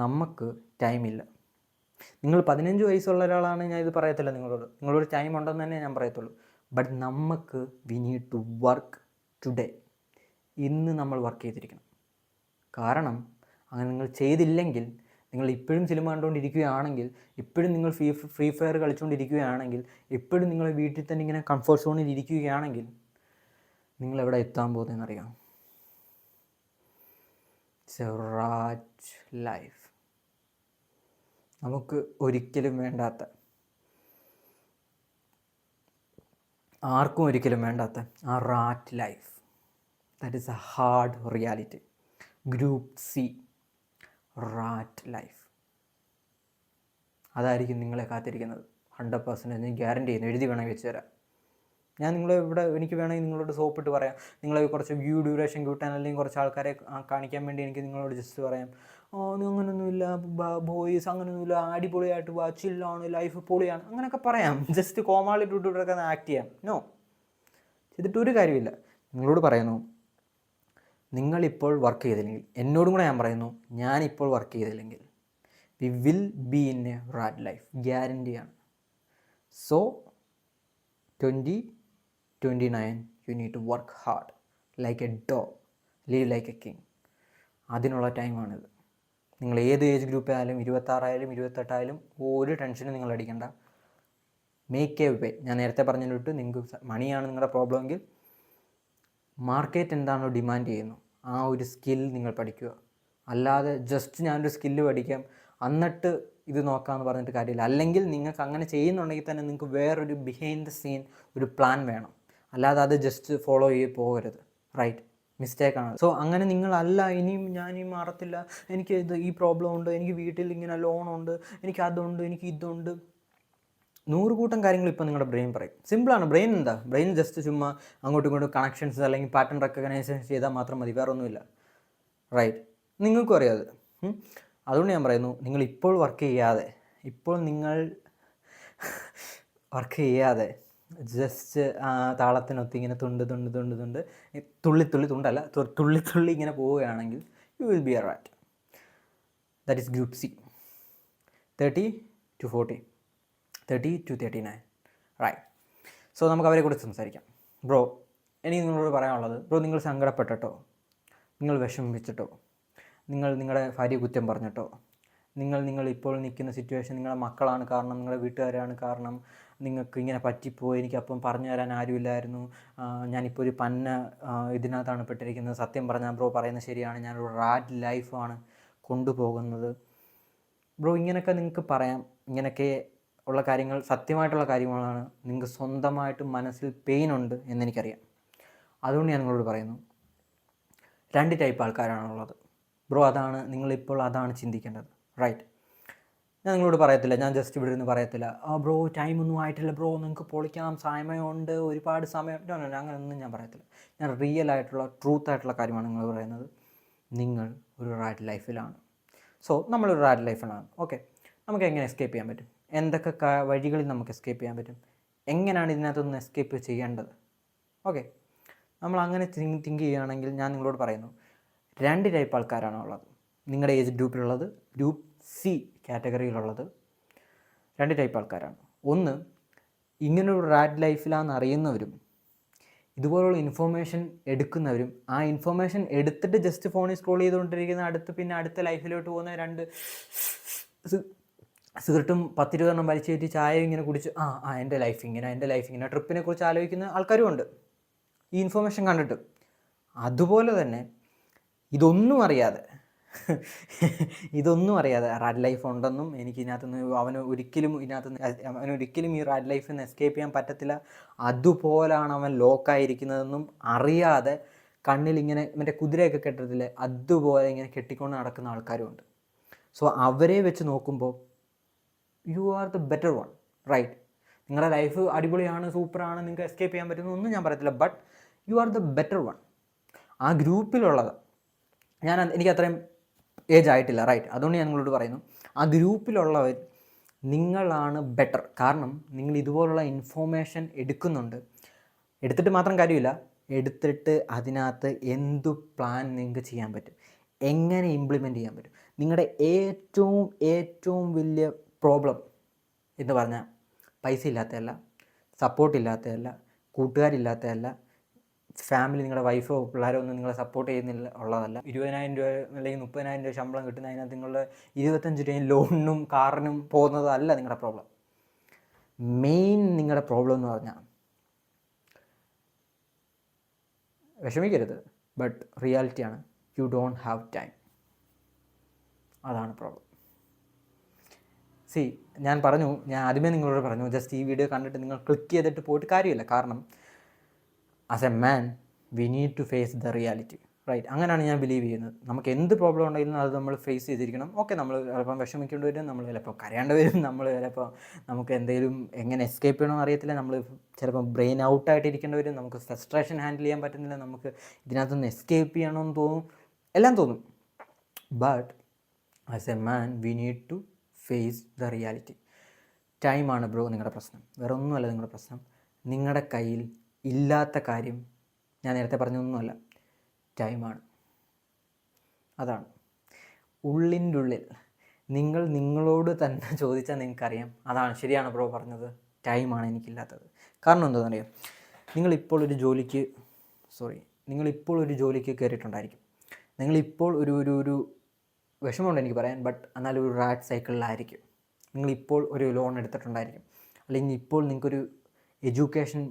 നമുക്ക് ടൈമില്ല. നിങ്ങൾ 15 വയസ്സുള്ള ഒരാളാണ്, ഞാൻ ഇത് പറയത്തില്ല നിങ്ങളോട് ടൈം ഉണ്ടെന്ന് തന്നെ ഞാൻ പറയത്തുള്ളൂ. ബട്ട് നമുക്ക് we need to work today. ഇന്ന് നമ്മൾ വർക്ക് ചെയ്തിരിക്കണം. കാരണം അങ്ങനെ നിങ്ങൾ ചെയ്തില്ലെങ്കിൽ, നിങ്ങൾ ഇപ്പോഴും സിനിമ കണ്ടുകൊണ്ടിരിക്കുകയാണെങ്കിൽ, ഇപ്പോഴും നിങ്ങൾ ഫ്രീ ഫയർ കളിച്ചുകൊണ്ടിരിക്കുകയാണെങ്കിൽ, ഇപ്പോഴും നിങ്ങൾ വീട്ടിൽ തന്നെ ഇങ്ങനെ കംഫർട്ട് സോണിൽ ഇരിക്കുകയാണെങ്കിൽ, നിങ്ങളെവിടെ എത്താൻ പോകുന്നതെന്നറിയാം? It's a rat life. നമുക്ക് ഒരിക്കലും വേണ്ടാത്ത, ആർക്കും ഒരിക്കലും വേണ്ടാത്ത ആ rat life, that is a hard reality. Group C, rat life. അതായിരിക്കും നിങ്ങളെ കാത്തിരിക്കുന്നത്. 100% ഞാൻ ഗ്യാരണ്ടി ചെയ്യുന്നു. എഴുതി വേണമെങ്കിൽ വെച്ച് തരാം. ഞാൻ എനിക്ക് വേണമെങ്കിൽ നിങ്ങളോട് സോപ്പിട്ട് പറയാം. നിങ്ങളെ കുറച്ച് വ്യൂ ഡ്യൂറേഷൻ കൂട്ടാൻ, അല്ലെങ്കിൽ കുറച്ച് ആൾക്കാരെ കാണിക്കാൻ വേണ്ടി എനിക്ക് നിങ്ങളോട് ജസ്റ്റ് പറയാം, അങ്ങനെയൊന്നുമില്ല ബോയ്സ്, അങ്ങനെയൊന്നുമില്ല, അടിപൊളിയായിട്ട് വാ, ചില്ലാണ്, ലൈഫ് പൊളിയാണ്, അങ്ങനെയൊക്കെ പറയാം. ജസ്റ്റ് കോമാളി ടൂട്ടൊക്കെ ആക്ട് ചെയ്യാം. നോ, ചെയ്തിട്ടൊരു കാര്യമില്ല. നിങ്ങളോട് പറയുന്നു, നിങ്ങളിപ്പോൾ വർക്ക് ചെയ്തില്ലെങ്കിൽ, എന്നോടും കൂടെ ഞാൻ പറയുന്നു, ഞാനിപ്പോൾ വർക്ക് ചെയ്തില്ലെങ്കിൽ we will be in a rat life, ഗ്യാരണ്ടിയാണ്. So 2029 you need to work hard like a dog, live like a king. അതിനുള്ള ടൈമാണിത്. നിങ്ങൾ ഏത് ഏജ് ഗ്രൂപ്പായാലും, 26 ആയാലും 28 ആയാലും, ഒരു ടെൻഷനും നിങ്ങൾ അടിക്കണ്ട. Make a way. ഞാൻ നേരത്തെ പറഞ്ഞിട്ട്, നിങ്ങൾക്ക് മണിയാണ് നിങ്ങളുടെ പ്രോബ്ലം എങ്കിൽ, മാർക്കറ്റ് എന്താണോ ഡിമാൻഡ് ചെയ്യുന്നു ആ ഒരു സ്കിൽ നിങ്ങൾ പഠിക്കുക. അല്ലാതെ ജസ്റ്റ് ഞാനൊരു സ്കില്ല് പഠിക്കാം എന്നിട്ട് ഇത് നോക്കാമെന്ന് പറഞ്ഞിട്ട് കാര്യമില്ല. അല്ലെങ്കിൽ നിങ്ങൾക്ക് അങ്ങനെ ചെയ്യുന്നുണ്ടെങ്കിൽ തന്നെ നിങ്ങൾക്ക് വേറൊരു ബിഹൈൻഡ് ദ സീൻ ഒരു പ്ലാൻ വേണം. അല്ലാതെ അത് ജസ്റ്റ് ഫോളോ ചെയ്ത് പോകരുത്. റൈറ്റ്, മിസ്റ്റേക്കാണ്. സോ അങ്ങനെ നിങ്ങളല്ല, ഞാനീ മാറത്തില്ല, എനിക്ക് ഈ പ്രോബ്ലം ഉണ്ട്, എനിക്ക് വീട്ടിൽ ഇങ്ങനെ ലോണുണ്ട്, എനിക്ക് അതുണ്ട്, എനിക്ക് ഇതുണ്ട്, 100 കൂട്ടം കാര്യങ്ങൾ ഇപ്പോൾ നിങ്ങളുടെ ബ്രെയിൻ പറയും. സിമ്പിളാണ്. ബ്രെയിൻ എന്താ? ബ്രെയിൻ ജസ്റ്റ് ചുമ്മാ അങ്ങോട്ടും ഇങ്ങോട്ടും കണക്ഷൻസ് അല്ലെങ്കിൽ പാറ്റേൺ റെക്കഗ്നൈസേഷൻ ചെയ്താൽ മാത്രം മതി, വേറെ ഒന്നുമില്ല. റൈറ്റ്, നിങ്ങൾക്കും അറിയാം അത്. അതുകൊണ്ട് ഞാൻ പറയുന്നു, നിങ്ങൾ ഇപ്പോൾ വർക്ക് ചെയ്യാതെ ജസ്റ്റ് താളത്തിനൊത്ത് ഇങ്ങനെ തുള്ളി ഇങ്ങനെ പോവുകയാണെങ്കിൽ you will be a rat. That is group C, 30 to 40, 30 to 39. Right. So നമുക്ക് അവരെക്കുറിച്ച് സംസാരിക്കാം. ബ്രോ, എനിക്ക് നിങ്ങളോട് പറയാനുള്ളത്, ബ്രോ, നിങ്ങൾ സങ്കടപ്പെട്ടിട്ടോ, നിങ്ങൾ വിഷമിച്ചിട്ടോ, നിങ്ങളുടെ ഭാര്യ കുറ്റം പറഞ്ഞിട്ടോ, നിങ്ങൾ ഇപ്പോൾ നിൽക്കുന്ന സിറ്റുവേഷൻ നിങ്ങളുടെ മക്കളാണ് കാരണം, നിങ്ങളുടെ വീട്ടുകാരാണ് കാരണം, നിങ്ങൾക്ക് ഇങ്ങനെ പറ്റിപ്പോയി, എനിക്കപ്പം പറഞ്ഞു തരാൻ ആരുമില്ലായിരുന്നു, ഞാനിപ്പോൾ ഒരു ഇതിനകത്താണ് പെട്ടിരിക്കുന്നത്, സത്യം പറഞ്ഞാൽ ബ്രോ പറയുന്നത് ശരിയാണ്, ഞാനൊരു റാറ്റ് ലൈഫാണ് കൊണ്ടുപോകുന്നത്, ബ്രോ, ഇങ്ങനെയൊക്കെ നിങ്ങൾക്ക് പറയാം. ഇങ്ങനെയൊക്കെ ഉള്ള കാര്യങ്ങൾ സത്യമായിട്ടുള്ള കാര്യങ്ങളാണ്. നിങ്ങൾക്ക് സ്വന്തമായിട്ട് മനസ്സിൽ പെയിൻ ഉണ്ട് എന്നെനിക്കറിയാം. അതുകൊണ്ട് ഞാൻ നിങ്ങളോട് പറയുന്നു, 2 ടൈപ്പ് ആൾക്കാരാണുള്ളത് ബ്രോ. നിങ്ങളിപ്പോൾ അതാണ് ചിന്തിക്കേണ്ടത്, റൈറ്റ്? ഞാൻ നിങ്ങളോട് പറയത്തില്ല, ഞാൻ ജസ്റ്റ് ഇവിടെ നിന്ന് പറയത്തില്ല, ബ്രോ ടൈമൊന്നും ആയിട്ടില്ല ബ്രോ, നിങ്ങൾക്ക് പൊളിക്കാം, സമയമുണ്ട്, ഒരുപാട് സമയം. അങ്ങനെയൊന്നും ഞാൻ പറയത്തില്ല. ഞാൻ റിയൽ ആയിട്ടുള്ള ട്രൂത്ത് ആയിട്ടുള്ള കാര്യമാണ് നിങ്ങൾ പറയുന്നത്. നിങ്ങൾ ഒരു റാറ്റ് ലൈഫിലാണ്. സോ നമ്മളൊരു റാറ്റ് ലൈഫിലാണ്. ഓക്കെ, നമുക്ക് എങ്ങനെ എസ്കേപ്പ് ചെയ്യാൻ പറ്റും? എന്തൊക്കെ വഴികളിൽ നമുക്ക് എസ്കേപ്പ് ചെയ്യാൻ പറ്റും? എങ്ങനെയാണ് ഇതിനകത്തൊന്ന് എസ്കേപ്പ് ചെയ്യേണ്ടത്? ഓക്കെ, നമ്മൾ അങ്ങനെ തിങ്ക് ചെയ്യുകയാണെങ്കിൽ ഞാൻ നിങ്ങളോട് പറയുന്നു, 2 ടൈപ്പ് ആൾക്കാരാണ് ഉള്ളത് നിങ്ങളുടെ ഏജ് ഗ്രൂപ്പിലുള്ളത്. ഗ്രൂപ്പ് സി കാറ്റഗറിയിലുള്ളത് 2 ടൈപ്പ് ആൾക്കാരാണ്. ഒന്ന്, ഇങ്ങനൊരു റാറ്റ് ലൈഫിലാണെന്ന് അറിയുന്നവരും ഇതുപോലുള്ള ഇൻഫോർമേഷൻ എടുക്കുന്നവരും, ആ ഇൻഫോർമേഷൻ എടുത്തിട്ട് ജസ്റ്റ് ഫോണിൽ സ്ക്രോൾ ചെയ്തുകൊണ്ടിരിക്കുന്ന പിന്നെ അടുത്ത ലൈഫിലോട്ട് പോകുന്ന 2 സിഗരറ്റും 10-20 വലിച്ചു കയറ്റി ചായ ഇങ്ങനെ കുടിച്ച് എൻ്റെ ലൈഫ് ഇങ്ങനെ ട്രിപ്പിനെ കുറിച്ച് ആലോചിക്കുന്ന ആൾക്കാരും ഉണ്ട് ഈ ഇൻഫോർമേഷൻ കണ്ടിട്ട്. അതുപോലെ തന്നെ ഇതൊന്നും അറിയാതെ റാറ്റ് ലൈഫ് ഉണ്ടെന്നും എനിക്ക് ഇതിനകത്തുനിന്ന് അവന് ഒരിക്കലും ഈ റാറ്റ് ലൈഫിൽ നിന്ന് എസ്കേപ്പ് ചെയ്യാൻ പറ്റത്തില്ല, അതുപോലാണ് അവൻ ലോക്കായിരിക്കുന്നതെന്നും അറിയാതെ കണ്ണിൽ ഇങ്ങനെ മറ്റേ കുതിരയൊക്കെ കെട്ടത്തില്ലേ, അതുപോലെ ഇങ്ങനെ കെട്ടിക്കൊണ്ട് നടക്കുന്ന ആൾക്കാരുമുണ്ട്. സോ അവരെ വെച്ച് നോക്കുമ്പോൾ you are the better one, right? നിങ്ങളുടെ ലൈഫ് അടിപൊളിയാണ്, സൂപ്പറാണ്, നിങ്ങൾക്ക് എസ്കേപ്പ് ചെയ്യാൻ പറ്റുന്നൊന്നും ഞാൻ പറയത്തില്ല, but you are the better one. ആ ഗ്രൂപ്പിലുള്ളത് എനിക്ക് അത്രയും ഏജ് ആയിട്ടില്ല, റൈറ്റ്? അതുകൊണ്ട് ഞാൻ നിങ്ങളോട് പറയുന്നു, ആ ഗ്രൂപ്പിലുള്ളവർ നിങ്ങളാണ് ബെറ്റർ. കാരണം നിങ്ങൾ ഇതുപോലുള്ള ഇൻഫോർമേഷൻ എടുത്തിട്ട് മാത്രം കാര്യമില്ല, എടുത്തിട്ട് അതിനകത്ത് എന്തു പ്ലാൻ നിങ്ങൾക്ക് ചെയ്യാൻ പറ്റും, എങ്ങനെ ഇംപ്ലിമെൻറ്റ് ചെയ്യാൻ പറ്റും. നിങ്ങളുടെ ഏറ്റവും വലിയ പ്രോബ്ലം എന്ന് പറഞ്ഞാൽ പൈസ ഇല്ലാത്തതല്ല, സപ്പോർട്ടില്ലാത്തതല്ല, കൂട്ടുകാരില്ലാത്തതല്ല, ഫാമിലി, നിങ്ങളുടെ വൈഫോ പിള്ളേരോ ഒന്നും നിങ്ങളെ സപ്പോർട്ട് ചെയ്യുന്നില്ല ഉള്ളതല്ല, 20,000 രൂപ അല്ലെങ്കിൽ 30,000 രൂപ ശമ്പളം കിട്ടുന്ന അതിനകത്ത് നിങ്ങളുടെ 25 രൂപയും ലോണിനും കാറിനും പോകുന്നതല്ല നിങ്ങളുടെ പ്രോബ്ലം. മെയിൻ നിങ്ങളുടെ പ്രോബ്ലം എന്ന് പറഞ്ഞാൽ, വിഷമിക്കരുത്, ബട്ട് റിയാലിറ്റിയാണ്, യു ഡോണ്ട് ഹാവ് ടൈം. അതാണ് പ്രോബ്ലം. ഞാൻ ആദ്യമേ നിങ്ങളോട് പറഞ്ഞു, ജസ്റ്റ് ഈ വീഡിയോ കണ്ടിട്ട് നിങ്ങൾ ക്ലിക്ക് ചെയ്തിട്ട് പോയിട്ട് കാര്യമില്ല. കാരണം as a man we need to face the reality, right? അങ്ങനെയാണ് ഞാൻ ബിലീവ് ചെയ്യുന്നത്. നമുക്ക് എന്ത് പ്രോബ്ലം ഉണ്ടെങ്കിലും അത് നമ്മൾ ഫേസ് ചെയ്തിരിക്കണം. ഓക്കെ, നമ്മൾ ചിലപ്പം വിഷമിക്കേണ്ടി വരും, നമ്മൾ ചിലപ്പോൾ കരയേണ്ടി വരും, നമ്മൾ ചിലപ്പോൾ നമുക്ക് എന്തെങ്കിലും എങ്ങനെ എസ്കേപ്പ് ചെയ്യണമെന്ന് അറിയത്തില്ല, നമ്മൾ ചിലപ്പോൾ ബ്രെയിൻ ഔട്ടായിട്ട് ഇരിക്കേണ്ടി വരും, നമുക്ക് ഫ്രസ്ട്രേഷൻ ഹാൻഡിൽ ചെയ്യാൻ പറ്റുന്നില്ല, നമുക്ക് ഇതിനകത്തുനിന്ന് എസ്കേപ്പ് ചെയ്യണമെന്ന് തോന്നും, എല്ലാം തോന്നും. But as a man we need to face the reality. ടൈമാണ് ബ്രോ നിങ്ങളുടെ പ്രശ്നം, വേറെ ഒന്നുമല്ല നിങ്ങളുടെ പ്രശ്നം. നിങ്ങളുടെ കയ്യിൽ ഇല്ലാത്ത കാര്യം ഞാൻ നേരത്തെ പറഞ്ഞൊന്നുമല്ല, ടൈമാണ്. അതാണ് ഉള്ളിൻ്റെ ഉള്ളിൽ നിങ്ങൾ നിങ്ങളോട് തന്നെ ചോദിച്ചാൽ നിങ്ങൾക്കറിയാം, അതാണ് ശരിയാണ് ബ്രോ പറഞ്ഞത്, ടൈമാണ് എനിക്കില്ലാത്തത്. കാരണം എന്താണെന്നറിയാം, നിങ്ങളിപ്പോൾ ഒരു ജോലിക്ക് കയറിയിട്ടുണ്ടായിരിക്കും, നിങ്ങളിപ്പോൾ ഒരു വിഷമമുണ്ട് എനിക്ക് പറയാൻ, ബട്ട് എന്നാലും ഒരു റാറ്റ് സൈക്കിളിലായിരിക്കും. നിങ്ങളിപ്പോൾ ഒരു ലോൺ എടുത്തിട്ടുണ്ടായിരിക്കും, അല്ലെങ്കിൽ ഇപ്പോൾ നിങ്ങൾക്കൊരു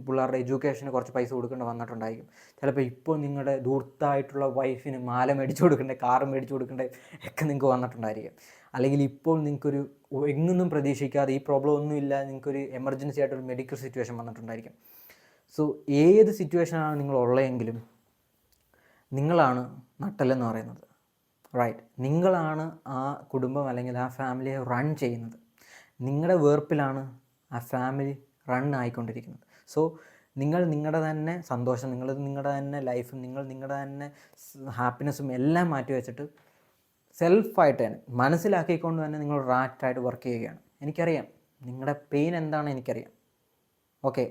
പിള്ളേരുടെ എഡ്യൂക്കേഷന് കുറച്ച് പൈസ കൊടുക്കേണ്ടി വന്നിട്ടുണ്ടായിരിക്കും. ചിലപ്പോൾ ഇപ്പോൾ നിങ്ങളുടെ ദൂർത്തായിട്ടുള്ള വൈഫിന് മാല മേടിച്ചു കൊടുക്കേണ്ട, കാറ് മേടിച്ചു കൊടുക്കേണ്ട ഒക്കെ നിങ്ങൾക്ക് വന്നിട്ടുണ്ടായിരിക്കും. അല്ലെങ്കിൽ ഇപ്പോൾ നിങ്ങൾക്കൊരു എങ്ങൊന്നും പ്രതീക്ഷിക്കാതെ, ഈ പ്രോബ്ലം ഒന്നുമില്ല, നിങ്ങൾക്കൊരു എമർജൻസി ആയിട്ടൊരു മെഡിക്കൽ സിറ്റുവേഷൻ വന്നിട്ടുണ്ടായിരിക്കും. സോ ഏത് സിറ്റുവേഷനാണ് നിങ്ങളുള്ളതെങ്കിലും നിങ്ങളാണ് നട്ടെല്ലെന്ന് പറയുന്നത്, റൈറ്റ്? നിങ്ങളാണ് ആ കുടുംബം അല്ലെങ്കിൽ ആ ഫാമിലിയെ റൺ ചെയ്യുന്നത്. നിങ്ങളുടെ വേർപ്പിലാണ് ആ ഫാമിലി റൺ ആയിക്കൊണ്ടിരിക്കുന്നത്. സോ നിങ്ങൾ നിങ്ങളുടെ തന്നെ സന്തോഷം, നിങ്ങളുടെ തന്നെ ലൈഫും, നിങ്ങളുടെ തന്നെ ഹാപ്പിനെസ്സും എല്ലാം മാറ്റി വെച്ചിട്ട് സെൽഫായിട്ട് തന്നെ മനസ്സിലാക്കിക്കൊണ്ട് തന്നെ നിങ്ങൾ റാറ്റായിട്ട് വർക്ക് ചെയ്യുകയാണ്. എനിക്കറിയാം നിങ്ങളുടെ പെയിൻ എന്താണെന്ന് എനിക്കറിയാം. ഓക്കെ,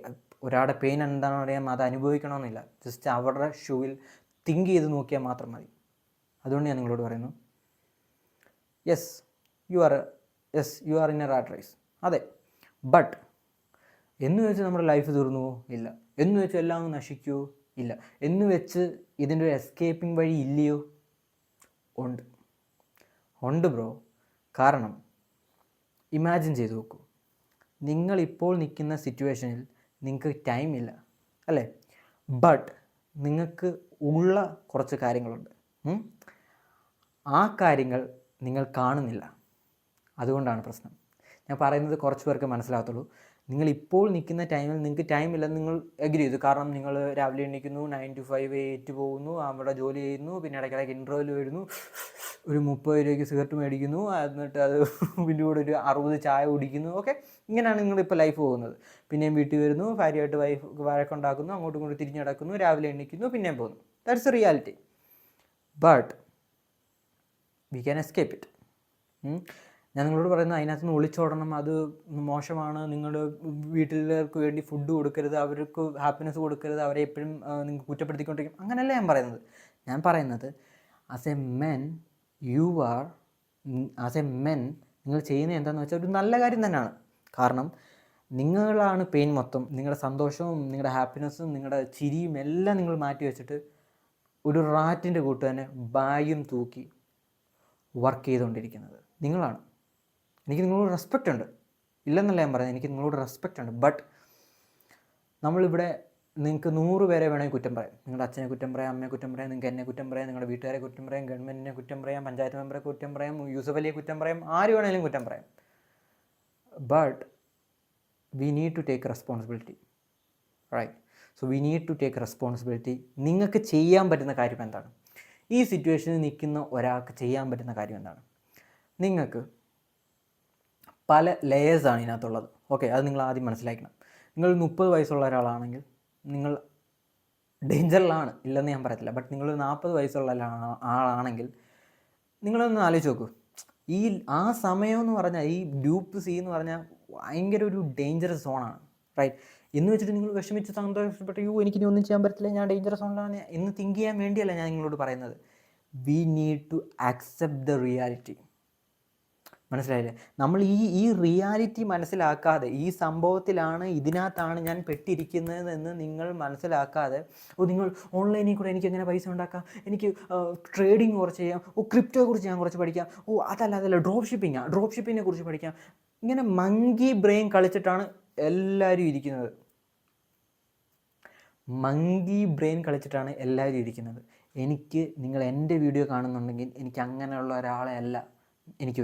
ഒരാളുടെ പെയിൻ എന്താണെന്ന് അറിയാം, അത് അനുഭവിക്കണമെന്നില്ല, ജസ്റ്റ് അവരുടെ ഷൂവിൽ തിങ്ക് ചെയ്ത് നോക്കിയാൽ മാത്രം മതി. അതുകൊണ്ട് ഞാൻ നിങ്ങളോട് പറയുന്നു, yes you are in a rat race, അതെ. ബട്ട് എന്ന് വെച്ച് നമ്മുടെ ലൈഫ് തീർന്നുവോ? ഇല്ല. എന്ന് വെച്ച് എല്ലാം നശിക്കുമോ? ഇല്ല. എന്ന് വെച്ച് ഇതിൻ്റെ ഒരു എസ്കേപ്പിംഗ് വഴി ഇല്ലയോ? ഉണ്ട് ബ്രോ. കാരണം ഇമാജിൻ ചെയ്ത് നോക്കൂ, നിങ്ങളിപ്പോൾ നിൽക്കുന്ന സിറ്റുവേഷനിൽ നിങ്ങൾക്ക് ടൈമില്ല, അല്ലേ? ബട്ട് നിങ്ങൾക്ക് ഉള്ള കുറച്ച് കാര്യങ്ങളുണ്ട്. ആ കാര്യങ്ങൾ നിങ്ങൾ കാണുന്നില്ല, അതുകൊണ്ടാണ് പ്രശ്നം. ഞാൻ പറയുന്നത് കുറച്ച് പേർക്ക് മനസ്സിലാകത്തുള്ളൂ. നിങ്ങൾ ഇപ്പോൾ നിൽക്കുന്ന ടൈമിൽ നിങ്ങൾക്ക് ടൈമില്ലെന്ന് നിങ്ങൾ എഗ്രി ചെയ്തു. കാരണം നിങ്ങൾ രാവിലെ എണീക്കുന്നു, 9 to 5 8 പോകുന്നു, അവിടെ ജോലി ചെയ്യുന്നു, പിന്നെ ഇടയ്ക്കിടയ്ക്ക് ഇൻ്റർവെൽ വരുന്നു, ഒരു 30 രൂപയ്ക്ക് സിഗരറ്റ് മേടിക്കുന്നു, എന്നിട്ട് അത് പിന്നെ കൂടെ ഒരു 60 ചായ കുടിക്കുന്നു. ഓക്കെ, ഇങ്ങനെയാണ് നിങ്ങളിപ്പോൾ ലൈഫ് പോകുന്നത്. പിന്നെയും വീട്ടിൽ വരുന്നു, ഭാര്യയായിട്ട് വഴക്കുണ്ടാക്കുന്നു, അങ്ങോട്ടും ഇങ്ങോട്ടും തിരിഞ്ഞ് നടക്കുന്നു, രാവിലെ എണീക്കുന്നു, പിന്നെയും പോകുന്നു. That's A reality. But we can escape it. ഞാൻ നിങ്ങളോട് പറയുന്നത് അതിനകത്ത് നിന്ന് ഒളിച്ചോടണം, അത് മോശമാണ്, നിങ്ങൾ വീട്ടിലേക്ക് വേണ്ടി ഫുഡ് കൊടുക്കരുത്, അവർക്ക് ഹാപ്പിനെസ് കൊടുക്കരുത്, അവരെ എപ്പോഴും നിങ്ങൾ കുറ്റപ്പെടുത്തിക്കൊണ്ടിരിക്കും, അങ്ങനെയല്ല ഞാൻ പറയുന്നത്. ഞാൻ പറയുന്നത് ആസ് എ മെൻ നിങ്ങൾ ചെയ്യുന്നത് എന്താണെന്ന് വെച്ചാൽ ഒരു നല്ല കാര്യം തന്നെയാണ്. കാരണം നിങ്ങളാണ് പെയിൻ മൊത്തം. നിങ്ങളുടെ സന്തോഷവും നിങ്ങളുടെ ഹാപ്പിനെസ്സും നിങ്ങളുടെ ചിരിയും എല്ലാം നിങ്ങൾ മാറ്റി വെച്ചിട്ട് ഒരു റാറ്റിൻ്റെ കൂട്ട് തന്നെ ബാഗും തൂക്കി വർക്ക് ചെയ്തുകൊണ്ടിരിക്കുന്നത് നിങ്ങളാണ്. എനിക്ക് നിങ്ങളോട് റെസ്പെക്റ്റ് ഉണ്ട്, ഇല്ലെന്നല്ല ഞാൻ പറയുന്നത്, എനിക്ക് നിങ്ങളോട് റെസ്പെക്റ്റ് ഉണ്ട്. ബട്ട് നമ്മളിവിടെ നിങ്ങൾക്ക് 100 പേരെ വേണമെങ്കിൽ കുറ്റം പറയാം. നിങ്ങളുടെ അച്ഛനെ കുറ്റം പറയാം, അമ്മയെ കുറ്റം പറയാം, നിങ്ങൾക്ക് എന്നെ കുറ്റം പറയാം, നിങ്ങളുടെ വീട്ടുകാരെ കുറ്റം പറയാം, ഗവൺമെൻറ്റിനെ കുറ്റം പറയാം, പഞ്ചായത്ത് മെമ്പറെ കുറ്റം പറയാം, യൂസഫ് അലിയെ കുറ്റം പറയാം, ആര് വേണമെങ്കിലും കുറ്റം പറയാം. But we need to take responsibility, right? So we need to take responsibility. നിങ്ങൾക്ക് ചെയ്യാൻ പറ്റുന്ന കാര്യം എന്താണ്? ഈ സിറ്റുവേഷനിൽ നിൽക്കുന്ന ഒരാൾക്ക് ചെയ്യാൻ പറ്റുന്ന കാര്യം എന്താണ്? നിങ്ങൾക്ക് പല ലെയേഴ്സാണ് ഇതിനകത്തുള്ളത്. ഓക്കെ, അത് നിങ്ങൾ ആദ്യം മനസ്സിലാക്കണം. നിങ്ങൾ 30 വയസ്സുള്ള ഒരാളാണെങ്കിൽ നിങ്ങൾ ഡേഞ്ചറിലാണ്, ഇല്ലെന്ന് ഞാൻ പറയത്തില്ല. ബട്ട് നിങ്ങൾ 40 വയസ്സുള്ള ആളാണെങ്കിൽ നിങ്ങളൊന്ന് ആലോചിച്ച് നോക്കൂ. ആ സമയം എന്ന് പറഞ്ഞാൽ, ഈ ഗ്രൂപ്പ് സി എന്ന് പറഞ്ഞാൽ ഭയങ്കര ഒരു ഡേഞ്ചറസ് സോണാണ്, റൈറ്റ്? എന്ന് വെച്ചിട്ട് നിങ്ങൾ വിഷമിച്ച് സന്തോഷപ്പെട്ട് എനിക്കിനി ഒന്നും ചെയ്യാൻ പറ്റില്ല, ഞാൻ ഡേഞ്ചറസ് സോണിലാണ് എന്ന് തിങ്ക് ചെയ്യാൻ വേണ്ടിയല്ല ഞാൻ നിങ്ങളോട് പറയുന്നത്. We need to accept the reality. മനസ്സിലായില്ലേ? നമ്മൾ ഈ റിയാലിറ്റി മനസ്സിലാക്കാതെ, ഈ സംഭവത്തിലാണ്, ഇതിനകത്താണ് ഞാൻ പെട്ടിരിക്കുന്നതെന്ന് നിങ്ങൾ മനസ്സിലാക്കാതെ, നിങ്ങൾ ഓൺലൈനിൽ കൂടെ എനിക്ക് എങ്ങനെ പൈസ ഉണ്ടാക്കാം, എനിക്ക് ട്രേഡിങ് കുറച്ച് ചെയ്യാം, ക്രിപ്റ്റോയെ കുറിച്ച് ഞാൻ കുറച്ച് പഠിക്കാം, അതല്ല ഡ്രോപ്പ് ഷിപ്പിങ്ങിനെ കുറിച്ച് പഠിക്കാം, ഇങ്ങനെ മങ്കി ബ്രെയിൻ കളിച്ചിട്ടാണ് എല്ലാവരും ഇരിക്കുന്നത്. നിങ്ങൾ എൻ്റെ വീഡിയോ കാണുന്നുണ്ടെങ്കിൽ എനിക്ക് അങ്ങനെയുള്ള ഒരാളെ അല്ല എനിക്ക്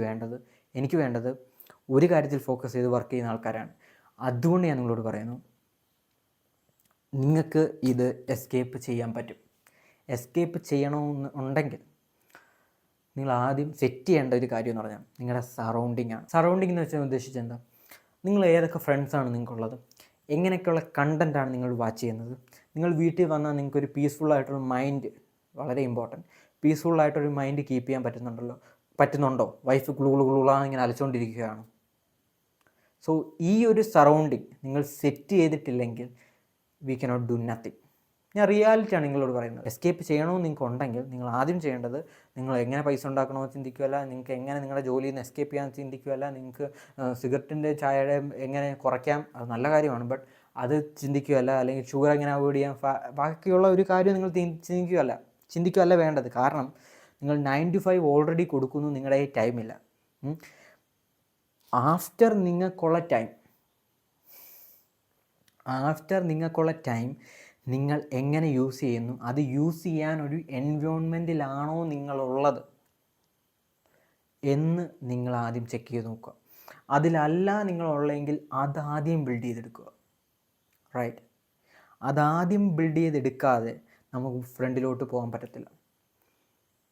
വേണ്ടത് ഒരു കാര്യത്തിൽ ഫോക്കസ് ചെയ്ത് വർക്ക് ചെയ്യുന്ന ആൾക്കാരാണ്. അതുകൊണ്ട് ഞാൻ നിങ്ങളോട് പറയുന്നു, നിങ്ങൾക്ക് ഇത് എസ്കേപ്പ് ചെയ്യാൻ പറ്റും. എസ്കേപ്പ് ചെയ്യണമെന്നുണ്ടെങ്കിൽ നിങ്ങൾ ആദ്യം സെറ്റ് ചെയ്യേണ്ട ഒരു കാര്യം എന്ന് പറഞ്ഞാൽ നിങ്ങളുടെ സറൗണ്ടിങ് ആണ്. സറൗണ്ടിങ് എന്ന് വെച്ചാൽ ഉദ്ദേശിച്ചത് എന്താ? നിങ്ങൾ ഏതൊക്കെ ഫ്രണ്ട്സാണ് നിങ്ങൾക്കുള്ളത്, എങ്ങനെയൊക്കെയുള്ള കണ്ടൻറ്റാണ് നിങ്ങൾ വാച്ച് ചെയ്യുന്നത്. നിങ്ങൾ വീട്ടിൽ വന്നാൽ നിങ്ങൾക്കൊരു പീസ്ഫുള്ളായിട്ടൊരു മൈൻഡ്, വളരെ ഇമ്പോർട്ടൻറ്റ്, പീസ്ഫുള്ളായിട്ടൊരു മൈൻഡ് കീപ്പ് ചെയ്യാൻ പറ്റുന്നുണ്ടോ? വൈഫ് ഗുളാന്ന് ഇങ്ങനെ അലച്ചുകൊണ്ടിരിക്കുകയാണ്. സോ ഈ ഒരു സറൗണ്ടിങ് നിങ്ങൾ സെറ്റ് ചെയ്തിട്ടില്ലെങ്കിൽ വി കനോട്ട് ഡു നത്തിങ്. ഞാൻ റിയാലിറ്റിയാണ് നിങ്ങളോട് പറയുന്നത്. എസ്കേപ്പ് ചെയ്യണമെന്ന് നിങ്ങൾക്ക് ഉണ്ടെങ്കിൽ നിങ്ങൾ ആദ്യം ചെയ്യേണ്ടത്, നിങ്ങൾ എങ്ങനെ പൈസ ഉണ്ടാക്കണമെന്ന് ചിന്തിക്കുകയല്ല, നിങ്ങൾക്ക് എങ്ങനെ നിങ്ങളുടെ ജോലിയിൽ നിന്ന് എസ്കേപ്പ് ചെയ്യാൻ ചിന്തിക്കുകയല്ല, നിങ്ങൾക്ക് സിഗരറ്റിൻ്റെ ചായയുടെ എങ്ങനെ കുറയ്ക്കാം, അത് നല്ല കാര്യമാണ്, ബട്ട് അത് ചിന്തിക്കുകയല്ല, അല്ലെങ്കിൽ ഷുഗർ എങ്ങനെ അവോയ്ഡ് ചെയ്യാം, ബാക്കിയുള്ള ഒരു കാര്യം നിങ്ങൾ ചിന്തിക്കുകയല്ല വേണ്ടത്. കാരണം നിങ്ങൾ 9 to 5 ഓൾറെഡി കൊടുക്കുന്നു, നിങ്ങളുടെ ടൈമില്ല. ആഫ്റ്റർ നിങ്ങൾക്കുള്ള ടൈം നിങ്ങൾ എങ്ങനെ യൂസ് ചെയ്യുന്നു, അത് യൂസ് ചെയ്യാൻ ഒരു എൻവയോൺമെൻറ്റിലാണോ നിങ്ങളുള്ളത് എന്ന് നിങ്ങൾ ആദ്യം ചെക്ക് ചെയ്ത് നോക്കുക. അതിലല്ല നിങ്ങളുള്ളെങ്കിൽ അതാദ്യം ബിൽഡ് ചെയ്തെടുക്കുക, റൈറ്റ്? അതാദ്യം ബിൽഡ് ചെയ്തെടുക്കാതെ നമുക്ക് ഫ്രണ്ടിലോട്ട് പോകാൻ പറ്റത്തില്ല.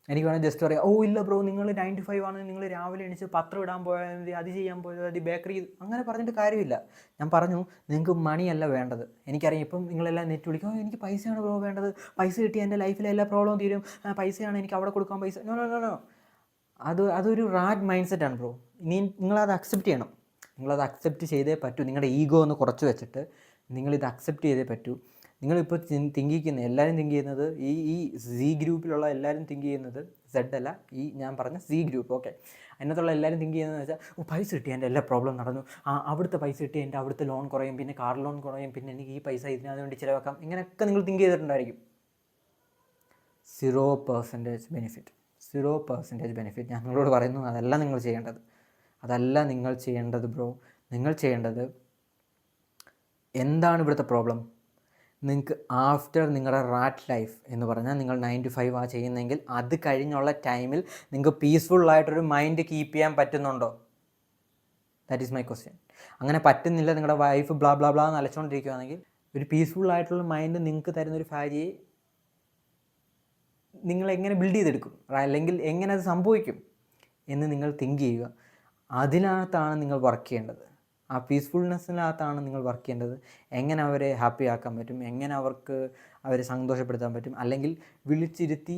എനിക്ക് വേണമെങ്കിൽ ജസ്റ്റ് പറയാം, ഇല്ല ബ്രോ, നിങ്ങൾ 9 to 5 ആണ്, നിങ്ങൾ രാവിലെ എണീച്ച് പത്രം ഇടാൻ പോയാൽ മതി, അത് ചെയ്യാൻ പോയാൽ മതി, ബേക്കറി, അങ്ങനെ പറഞ്ഞിട്ട് കാര്യമില്ല. ഞാൻ പറഞ്ഞു, നിങ്ങൾക്ക് മണിയല്ല വേണ്ടത്. എനിക്കറിയാം ഇപ്പം നിങ്ങളെല്ലാം നെറ്റ് വിളിക്കും, എനിക്ക് പൈസയാണ് ബ്രോ വേണ്ടത്, പൈസ കിട്ടിയാൽ എൻ്റെ ലൈഫിലെ എല്ലാ പ്രോബ്ലവും തീരും, പൈസയാണ് എനിക്ക് അവിടെ കൊടുക്കാൻ പൈസ. നോ, അതൊരു റാഗ് മൈൻഡ് സെറ്റാണ് ബ്രോ. നിങ്ങളത് അക്സെപ്റ്റ് ചെയ്യണം. നിങ്ങളത് അക്സെപ്റ്റ് ചെയ്തേ പറ്റൂ. നിങ്ങളുടെ ഈഗോ ഒന്ന് കുറച്ച് വെച്ചിട്ട് നിങ്ങളിത് അക്സെപ്റ്റ് ചെയ്തേ പറ്റൂ. നിങ്ങളിപ്പോൾ എല്ലാവരും തിങ്ക് ചെയ്യുന്നത്, ഈ സി ഗ്രൂപ്പിലുള്ള എല്ലാവരും തിങ്ക് ചെയ്യുന്നത്, സെഡ് അല്ല, ഈ ഞാൻ പറഞ്ഞ സി ഗ്രൂപ്പ്, ഓക്കെ, അതിനകത്തുള്ള എല്ലാവരും തിങ്ക് ചെയ്യുന്നതെന്ന് വെച്ചാൽ, പൈസ കിട്ടി എൻ്റെ എല്ലാ പ്രോബ്ലം നടന്നു, അവിടുത്തെ പൈസ കിട്ടി എൻ്റെ അവിടുത്തെ ലോൺ കുറയും, പിന്നെ കാർ ലോൺ കുറയും, പിന്നെ എനിക്ക് ഈ പൈസ ഇതിനകത്ത് വേണ്ടി ചിലവാക്കാം, ഇങ്ങനെയൊക്കെ നിങ്ങൾ തിങ്ക് ചെയ്തിട്ടുണ്ടായിരിക്കും. 0% ബെനിഫിറ്റ്. ഞാൻ നിങ്ങളോട് പറയുന്നു, അതല്ല നിങ്ങൾ ചെയ്യേണ്ടത് ബ്രോ. നിങ്ങൾ ചെയ്യേണ്ടത് എന്താണ് ഇവിടുത്തെ പ്രോബ്ലം? നിങ്ങൾക്ക് ആഫ്റ്റർ നിങ്ങളുടെ റാറ്റ് ലൈഫ് എന്ന് പറഞ്ഞാൽ നിങ്ങൾ 9 to 5 ചെയ്യുന്നെങ്കിൽ അത് കഴിഞ്ഞുള്ള ടൈമിൽ നിങ്ങൾക്ക് പീസ്ഫുള്ളായിട്ടൊരു മൈൻഡ് കീപ്പ് ചെയ്യാൻ പറ്റുന്നുണ്ടോ? That is my question. അങ്ങനെ പറ്റുന്നില്ല, നിങ്ങളുടെ വൈഫ് ബ്ലാ ബ്ലാ ബ്ലാ എന്ന് അലച്ചുകൊണ്ടിരിക്കുകയാണെങ്കിൽ ഒരു പീസ്ഫുൾ ആയിട്ടുള്ള മൈൻഡ് നിങ്ങൾക്ക് തരുന്നൊരു ഭാര്യയെ നിങ്ങൾ എങ്ങനെ ബിൽഡ് ചെയ്തെടുക്കും, അല്ലെങ്കിൽ എങ്ങനെ അത് സംഭവിക്കും എന്ന് നിങ്ങൾ തിങ്ക് ചെയ്യുക. അതിനകത്താണ് നിങ്ങൾ വർക്ക് ചെയ്യേണ്ടത്. ആ പീസ്ഫുൾനെസ്സിനകത്താണ് നിങ്ങൾ വർക്ക് ചെയ്യേണ്ടത്. എങ്ങനെ അവരെ ഹാപ്പി ആക്കാൻ പറ്റും, എങ്ങനെ അവരെ സന്തോഷപ്പെടുത്താൻ പറ്റും, അല്ലെങ്കിൽ വിളിച്ചിരുത്തി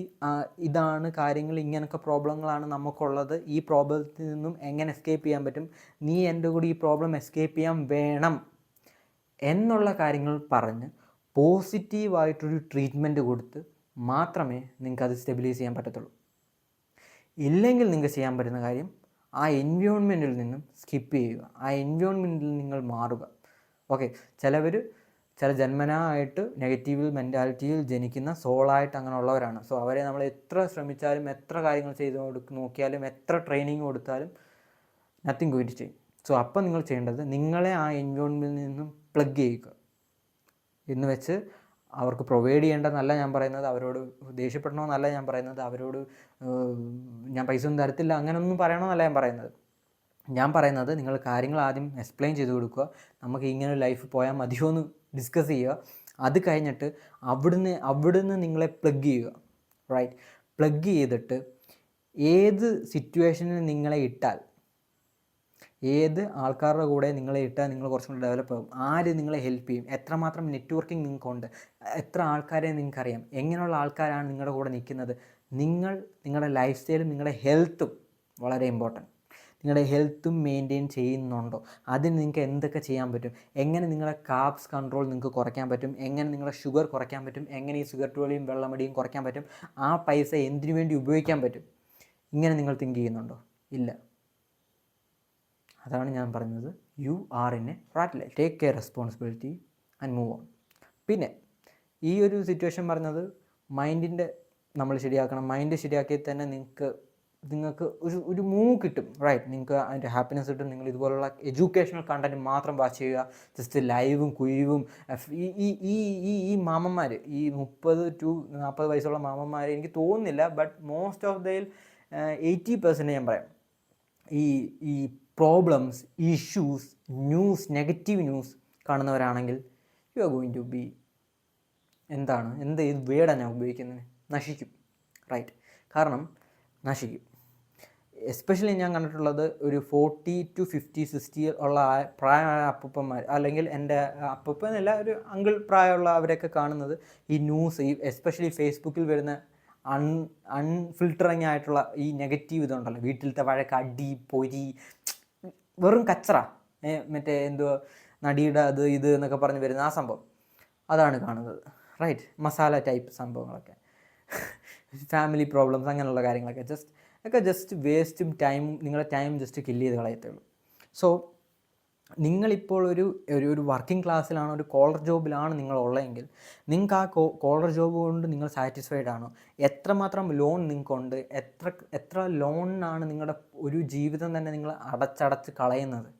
ഇതാണ് കാര്യങ്ങൾ, ഇങ്ങനൊക്കെ പ്രോബ്ലങ്ങളാണ് നമുക്കുള്ളത്, ഈ പ്രോബ്ലത്തിൽ നിന്നും എങ്ങനെ എസ്കേപ്പ് ചെയ്യാൻ പറ്റും, നീ എൻ്റെ കൂടി ഈ പ്രോബ്ലം എസ്കേപ്പ് ചെയ്യാൻ വേണം എന്നുള്ള കാര്യങ്ങൾ പറഞ്ഞ് പോസിറ്റീവായിട്ടൊരു ട്രീറ്റ്മെൻറ്റ് കൊടുത്ത് മാത്രമേ നിങ്ങൾക്കത് സ്റ്റെബിലൈസ് ചെയ്യാൻ പറ്റത്തുള്ളൂ. ഇല്ലെങ്കിൽ നിങ്ങൾക്ക് ചെയ്യാൻ പറ്റുന്ന കാര്യം ആ എൻവയോൺമെൻറ്റിൽ നിന്നും സ്കിപ്പ് ചെയ്യുക, ആ എൻവയോൺമെൻറ്റിൽ നിങ്ങൾ മാറുക. ഓക്കെ, ചില ജന്മനാ ആയിട്ട് നെഗറ്റീവ് മെൻറ്റാലിറ്റിയിൽ ജനിക്കുന്ന സോളായിട്ട് അങ്ങനെ ഉള്ളവരാണ്. സോ അവരെ നമ്മൾ എത്ര ശ്രമിച്ചാലും, എത്ര കാര്യങ്ങൾ ചെയ്ത് നോക്കിയാലും, എത്ര ട്രെയിനിങ് കൊടുത്താലും nothing going to change. So അപ്പോൾ നിങ്ങൾ ചെയ്യേണ്ടത് നിങ്ങളെ ആ എൻവയോൺമെൻറ്റിൽ നിന്നും പ്ലഗ് ചെയ്യുക എന്ന് വെച്ച് അവർക്ക് പ്രൊവൈഡ് ചെയ്യേണ്ടതെന്നല്ല ഞാൻ പറയുന്നത്, അവരോട് ദേഷ്യപ്പെടണമെന്നല്ല ഞാൻ പറയുന്നത്, അവരോട് ഞാൻ പൈസ ഒന്നും തരത്തില്ല അങ്ങനെയൊന്നും പറയണമെന്നല്ല ഞാൻ പറയുന്നത് നിങ്ങൾ കാര്യങ്ങൾ ആദ്യം എക്സ്പ്ലെയിൻ ചെയ്ത് കൊടുക്കുക. നമുക്ക് ഇങ്ങനെ ലൈഫ് പോയാൽ മതിയോ എന്ന് ഡിസ്കസ് ചെയ്യുക. അത് കഴിഞ്ഞിട്ട് അവിടുന്ന് നിങ്ങളെ പ്ലഗ് ചെയ്യുക. റൈറ്റ്, പ്ലഗ് ചെയ്തിട്ട് ഏത് സിറ്റുവേഷനിൽ നിങ്ങളെ ഇട്ടാൽ, ഏത് ആൾക്കാരുടെ കൂടെ നിങ്ങളെ ഇട്ടാൽ നിങ്ങൾ കുറച്ചും കൂടി ഡെവലപ്പ് ആകും, ആര് നിങ്ങളെ ഹെൽപ്പ് ചെയ്യും, എത്രമാത്രം നെറ്റ്വർക്കിംഗ് നിങ്ങൾക്കുണ്ട്, എത്ര ആൾക്കാരെ നിങ്ങൾക്കറിയാം, എങ്ങനെയുള്ള ആൾക്കാരാണ് നിങ്ങളുടെ കൂടെ നിൽക്കുന്നത്. നിങ്ങളുടെ ലൈഫ് സ്റ്റൈലും നിങ്ങളുടെ ഹെൽത്തും വളരെ ഇമ്പോർട്ടൻറ്റ്. നിങ്ങളുടെ ഹെൽത്തും മെയിൻറ്റെയിൻ ചെയ്യുന്നുണ്ടോ, അതിന് നിങ്ങൾക്ക് എന്തൊക്കെ ചെയ്യാൻ പറ്റും, എങ്ങനെ നിങ്ങളുടെ കാർബ്സ് കൺട്രോൾ നിങ്ങൾക്ക് കുറയ്ക്കാൻ പറ്റും, എങ്ങനെ നിങ്ങളുടെ ഷുഗർ കുറയ്ക്കാൻ പറ്റും, എങ്ങനെ ഈ സിഗരറ്റുകളെയും വെള്ളമടിയും കുറയ്ക്കാൻ പറ്റും, ആ പൈസ എന്തിനു വേണ്ടി ഉപയോഗിക്കാൻ പറ്റും, ഇങ്ങനെ നിങ്ങൾ തിങ്ക് ചെയ്യുന്നുണ്ടോ? ഇല്ല. അതാണ് ഞാൻ പറഞ്ഞത്, you are in a rat race. Take care responsibility and move on. പിന്നെ ഈ ഒരു സിറ്റുവേഷൻ പറഞ്ഞത് മൈൻഡിൻ്റെ നമ്മൾ ശരിയാക്കണം. മൈൻഡ് ശരിയാക്കിയാൽ തന്നെ നിങ്ങൾക്ക് ഒരു മൂവ് കിട്ടും. റൈറ്റ്, നിങ്ങൾക്ക് അതിൻ്റെ ഹാപ്പിനെസ് കിട്ടും. നിങ്ങൾ ഇതുപോലുള്ള എഡ്യൂക്കേഷണൽ കണ്ടൻറ്റ് മാത്രം വാച്ച് ചെയ്യുക. ജസ്റ്റ് ലൈവും കുഴിവും ഈ മാമന്മാർ, ഈ 30 to 40 വയസ്സുള്ള മാമന്മാർ, എനിക്ക് തോന്നുന്നില്ല, ബട്ട് മോസ്റ്റ് ഓഫ് ദ 80% ഞാൻ പറയാം, ഈ പ്രോബ്ലംസ്, ഇഷ്യൂസ്, നെഗറ്റീവ് ന്യൂസ് കാണുന്നവരാണെങ്കിൽ you are going to be എന്ത് വേർഡാണ് ഞാൻ ഉപയോഗിക്കുന്നത്, നശിക്കും. റൈറ്റ്, കാരണം നശിക്കും. എസ്പെഷ്യലി ഞാൻ കണ്ടിട്ടുള്ളത് ഒരു 40 to 50, 60 ഉള്ള പ്രായമായ അപ്പൂപ്പന്മാർ, അല്ലെങ്കിൽ എൻ്റെ അപ്പൂപ്പനല്ല, ഒരു അങ്കിൾ പ്രായമുള്ള അവരൊക്കെ കാണുന്നത് ഈ ന്യൂസ്, എസ്പെഷ്യലി ഫേസ്ബുക്കിൽ വരുന്ന അൺഫിൽറ്ററിങ് ആയിട്ടുള്ള ഈ നെഗറ്റീവ് ഇതുണ്ടല്ലോ, വീട്ടിലത്തെ വഴക്ക്, അടി, പൊരി, വെറും കച്ചറ, മറ്റേ എന്തുവാ നടിയുടെ അത് ഇത് എന്നൊക്കെ പറഞ്ഞ് വരുന്ന ആ സംഭവം, അതാണ് കാണുന്നത്. റൈറ്റ്, മസാല ടൈപ്പ് സംഭവങ്ങളൊക്കെ, ഫാമിലി പ്രോബ്ലംസ്, അങ്ങനെയുള്ള കാര്യങ്ങളൊക്കെ ജസ്റ്റ് വേസ്റ്റും ടൈമും, നിങ്ങളുടെ ടൈം ജസ്റ്റ് കില്ല് ചെയ്ത് കളയത്തുള്ളൂ. സോ നിങ്ങളിപ്പോൾ ഒരു വർക്കിംഗ് ക്ലാസ്സിലാണോ, ഒരു കോളർ ജോബിലാണ് നിങ്ങളുള്ളതെങ്കിൽ, നിങ്ങൾക്ക് ആ കോളർ ജോബ് കൊണ്ട് നിങ്ങൾ സാറ്റിസ്ഫൈഡ് ആണോ, എത്രമാത്രം ലോൺ നിങ്ങൾക്കുണ്ട്, എത്ര ലോണിനാണ് നിങ്ങളുടെ ഒരു ജീവിതം തന്നെ നിങ്ങൾ അടച്ചടച്ച് കളയുന്നത്,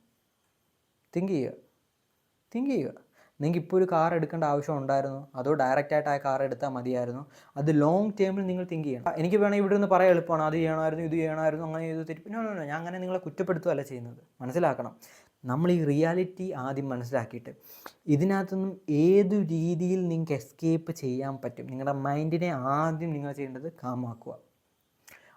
തിങ്ക് ചെയ്യുക. നിങ്ങൾക്ക് ഇപ്പോൾ ഒരു കാർ എടുക്കേണ്ട ആവശ്യം ഉണ്ടായിരുന്നു, അതോ ഡയറക്റ്റായിട്ട് ആ കാർ എടുത്താൽ മതിയായിരുന്നു, അത് ലോങ് ടേമിൽ നിങ്ങൾ തിങ്ക് ചെയ്യണം. എനിക്ക് വേണമെങ്കിൽ ഇവിടെ നിന്ന് പറയാൻ എളുപ്പമാണ്, അത് ചെയ്യണമായിരുന്നു, ഇത് ചെയ്യണമായിരുന്നു, അങ്ങനെ ചെയ്ത് തെറ്റി. നോ, ഞാൻ അങ്ങനെ നിങ്ങളെ കുറ്റപ്പെടുത്തുകയല്ല ചെയ്യുന്നത്. മനസ്സിലാക്കണം, നമ്മൾ ഈ റിയാലിറ്റി ആദ്യം മനസ്സിലാക്കിയിട്ട് ഇതിനകത്തുനിന്നും ഏതു രീതിയിൽ നിങ്ങൾക്ക് എസ്കേപ്പ് ചെയ്യാൻ പറ്റും, നിങ്ങളുടെ മൈൻഡിനെ ആദ്യം നിങ്ങൾ ചെയ്യേണ്ടത് കാമാക്കുക.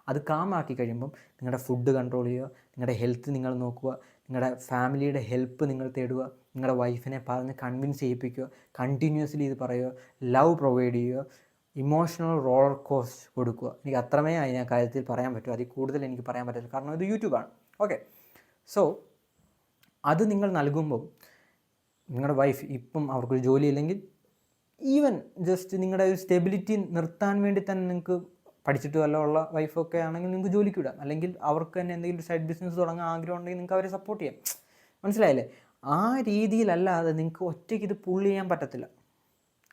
അത് കാമാക്കി കഴിയുമ്പം നിങ്ങളുടെ ഫുഡ് കൺട്രോൾ ചെയ്യുക, നിങ്ങളുടെ ഹെൽത്ത് നിങ്ങൾ നോക്കുക, നിങ്ങളുടെ ഫാമിലിയുടെ ഹെൽപ്പ് നിങ്ങൾ തേടുക, നിങ്ങളുടെ വൈഫിനെ പറഞ്ഞ് കൺവിൻസ് ചെയ്യിപ്പിക്കുക, കണ്ടിന്യൂസ്ലി ഇത് പറയുക, ലവ് പ്രൊവൈഡ് ചെയ്യുക, ഇമോഷണൽ റോളർ കോസ്റ്റ് കൊടുക്കുക. എനിക്ക് അത്രമേ അതിനെ കാര്യത്തിൽ പറയാൻ പറ്റൂ, അതിൽ കൂടുതൽ എനിക്ക് പറയാൻ പറ്റില്ല, കാരണം ഇത് യൂട്യൂബാണ്. ഓക്കെ, സോ അത് നിങ്ങൾ നൽകുമ്പോൾ നിങ്ങളുടെ വൈഫ് ഇപ്പം അവർക്കൊരു ജോലി ഇല്ലെങ്കിൽ, ഈവൻ ജസ്റ്റ് നിങ്ങളുടെ ഒരു സ്റ്റെബിലിറ്റി നിർത്താൻ വേണ്ടി തന്നെ നിങ്ങൾക്ക് പഠിച്ചിട്ട് വല്ല ഉള്ള വൈഫൊക്കെ ആണെങ്കിൽ നിങ്ങൾക്ക് ജോലിക്ക് വിടാം, അല്ലെങ്കിൽ അവർക്ക് തന്നെ എന്തെങ്കിലും ഒരു സൈഡ് ബിസിനസ് തുടങ്ങാൻ ആഗ്രഹം ഉണ്ടെങ്കിൽ നിങ്ങൾക്ക് അവരെ സപ്പോർട്ട് ചെയ്യാം. മനസ്സിലായില്ലേ? ആ രീതിയിലല്ലാതെ നിങ്ങൾക്ക് ഒറ്റയ്ക്ക് ഇത് പുള്ള് ചെയ്യാൻ പറ്റത്തില്ല.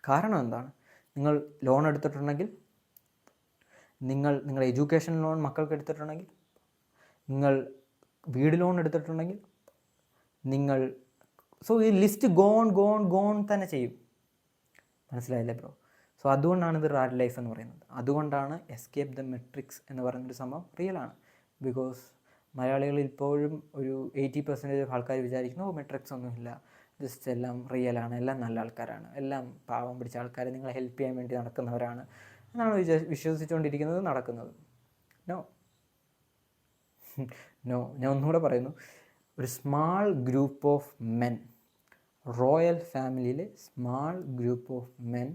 കാരണം എന്താണ്? നിങ്ങൾ ലോൺ എടുത്തിട്ടുണ്ടെങ്കിൽ, നിങ്ങളുടെ എഡ്യൂക്കേഷൻ ലോൺ മക്കൾക്ക് എടുത്തിട്ടുണ്ടെങ്കിൽ, നിങ്ങൾ വീട് ലോൺ എടുത്തിട്ടുണ്ടെങ്കിൽ, നിങ്ങൾ ഈ ലിസ്റ്റ് ഗോൺ തന്നെ ചെയ്യും. മനസ്സിലായില്ലേ ബ്രോ? സോ അതുകൊണ്ടാണ് ഇത് റാറ്റ് ലൈഫ് എന്ന് പറയുന്നത്. അതുകൊണ്ടാണ് എസ്കേപ്പ് ദ മെട്രിക്സ് എന്ന് പറയുന്നൊരു സംഭവം റിയലാണ്. ബിക്കോസ് മലയാളികൾ ഇപ്പോഴും ഒരു 80% ആൾക്കാർ വിചാരിക്കുന്നു മെട്രിക്സ് ഒന്നുമില്ല, ജസ്റ്റ് എല്ലാം റിയലാണ്, എല്ലാം നല്ല ആൾക്കാരാണ്, എല്ലാം പാവം പിടിച്ച ആൾക്കാർ നിങ്ങളെ ഹെൽപ്പ് ചെയ്യാൻ വേണ്ടി നടക്കുന്നവരാണ് എന്നാണ് വിശ്വസിച്ചുകൊണ്ടിരിക്കുന്നത്, നടക്കുന്നത്. നോ നോ, ഞാൻ ഒന്നുകൂടെ പറയുന്നു, ഒരു small group of men, royal ഫാമിലിയിലെ small group of men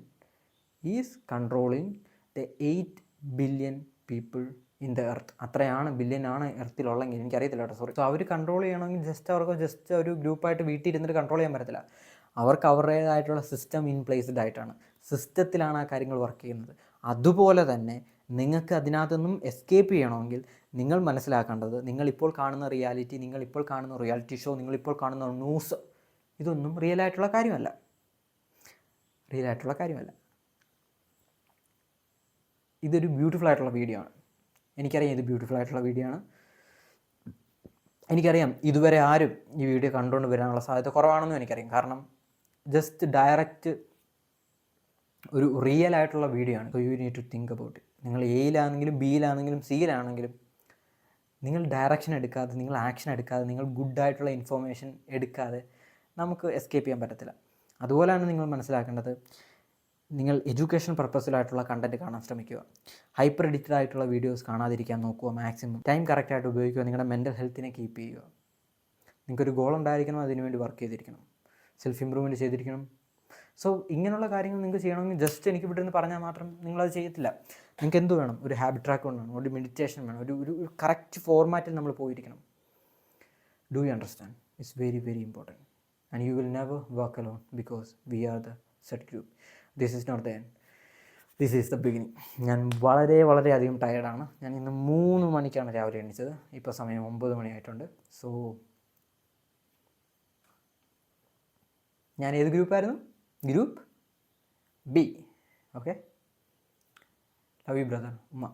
is controlling the 8 billion people in the earth. അത്രയാണ്, ബില്യനാണ് എർത്തിലുള്ളെങ്കിൽ, എനിക്കറിയത്തില്ല കേട്ടോ, സോറി. സോ അവർ കൺട്രോൾ ചെയ്യണമെങ്കിൽ അവർക്ക് ഒരു ഗ്രൂപ്പായിട്ട് വീട്ടിൽ ഇരുന്നിട്ട് കൺട്രോൾ ചെയ്യാൻ പറ്റത്തില്ല. അവർക്ക് അവരുടേതായിട്ടുള്ള സിസ്റ്റം ഇൻ പ്ലേസ്ഡ് ആയിട്ടാണ്, സിസ്റ്റത്തിലാണ് ആ കാര്യങ്ങൾ വർക്ക് ചെയ്യുന്നത്. അതുപോലെ തന്നെ നിങ്ങൾക്ക് അതിനകത്തുനിന്നും എസ്കേപ്പ് ചെയ്യണമെങ്കിൽ നിങ്ങൾ മനസ്സിലാക്കേണ്ടത്, നിങ്ങളിപ്പോൾ കാണുന്ന റിയാലിറ്റി, നിങ്ങളിപ്പോൾ കാണുന്ന റിയാലിറ്റി ഷോ, നിങ്ങളിപ്പോൾ കാണുന്ന ന്യൂസ്, ഇതൊന്നും റിയലായിട്ടുള്ള കാര്യമല്ല. ഇതൊരു ബ്യൂട്ടിഫുൾ ആയിട്ടുള്ള വീഡിയോ ആണ്. എനിക്കറിയാം ഇത് ബ്യൂട്ടിഫുൾ ആയിട്ടുള്ള വീഡിയോ ആണ്. എനിക്കറിയാം ഇതുവരെ ആരും ഈ വീഡിയോ കണ്ടുകൊണ്ട് വരാനുള്ള സാധ്യത കുറവാണെന്നും എനിക്കറിയാം. കാരണം ജസ്റ്റ് ഡയറക്റ്റ് ഒരു റിയൽ ആയിട്ടുള്ള വീഡിയോ ആണ്. So you need to think about it. നിങ്ങൾ എയിലാണെങ്കിലും ബിയിലാണെങ്കിലും സിയിലാണെങ്കിലും നിങ്ങൾ ഡയറക്ഷൻ എടുക്കാതെ, നിങ്ങൾ ആക്ഷൻ എടുക്കാതെ, നിങ്ങൾ ഗുഡായിട്ടുള്ള ഇൻഫോർമേഷൻ എടുക്കാതെ നമുക്ക് എസ്കേപ്പ് ചെയ്യാൻ പറ്റത്തില്ല. അതുപോലെയാണ് നിങ്ങൾ മനസ്സിലാക്കേണ്ടത്, നിങ്ങൾ എഡ്യൂക്കേഷൻ പർപ്പസിലായിട്ടുള്ള കണ്ടൻറ്റ് കാണാൻ ശ്രമിക്കുക. ഹൈപ്പർ എഡിറ്റഡ് ആയിട്ടുള്ള വീഡിയോസ് കാണാതിരിക്കാൻ നോക്കുക മാക്സിമം. ടൈം കറക്റ്റായിട്ട് ഉപയോഗിക്കുക. നിങ്ങളുടെ മെൻ്റൽ ഹെൽത്തിനെ കീപ്പ് ചെയ്യുക. നിങ്ങൾക്കൊരു ഗോൾ ഉണ്ടായിരിക്കണം, അതിനുവേണ്ടി വർക്ക് ചെയ്തിരിക്കണം, സെൽഫ് ഇമ്പ്രൂവ്മെൻറ്റ് ചെയ്തിരിക്കണം. സോ ഇങ്ങനെയുള്ള കാര്യങ്ങൾ നിങ്ങൾക്ക് ചെയ്യണമെങ്കിൽ ജസ്റ്റ് എനിക്ക് ഇവിടെ നിന്ന് പറഞ്ഞാൽ മാത്രം നിങ്ങളത് ചെയ്യത്തില്ല. നിങ്ങൾക്ക് എന്ത് വേണം? ഒരു ഹാബിറ്റ് ട്രാക്ക് വേണം, ഒരു മെഡിറ്റേഷൻ വേണം, ഒരു കറക്റ്റ് ഫോർമാറ്റിൽ നമ്മൾ പോയിരിക്കണം. Do you understand? It's very very important. And you will never work alone because we are the set group. This is not the end, this is the beginning. ഞാൻ വളരെയധികം ടയർഡാണ്. ഞാൻ ഇന്ന് 3 മണിക്കാണ് രാവിലെ എണീച്ചത്. ഇപ്പോൾ സമയം 9 മണിയായിട്ടുണ്ട്. സോ ഞാൻ ഏത് ഗ്രൂപ്പായിരുന്നു? Group B. Okay, love you brother, ഉമ്മ.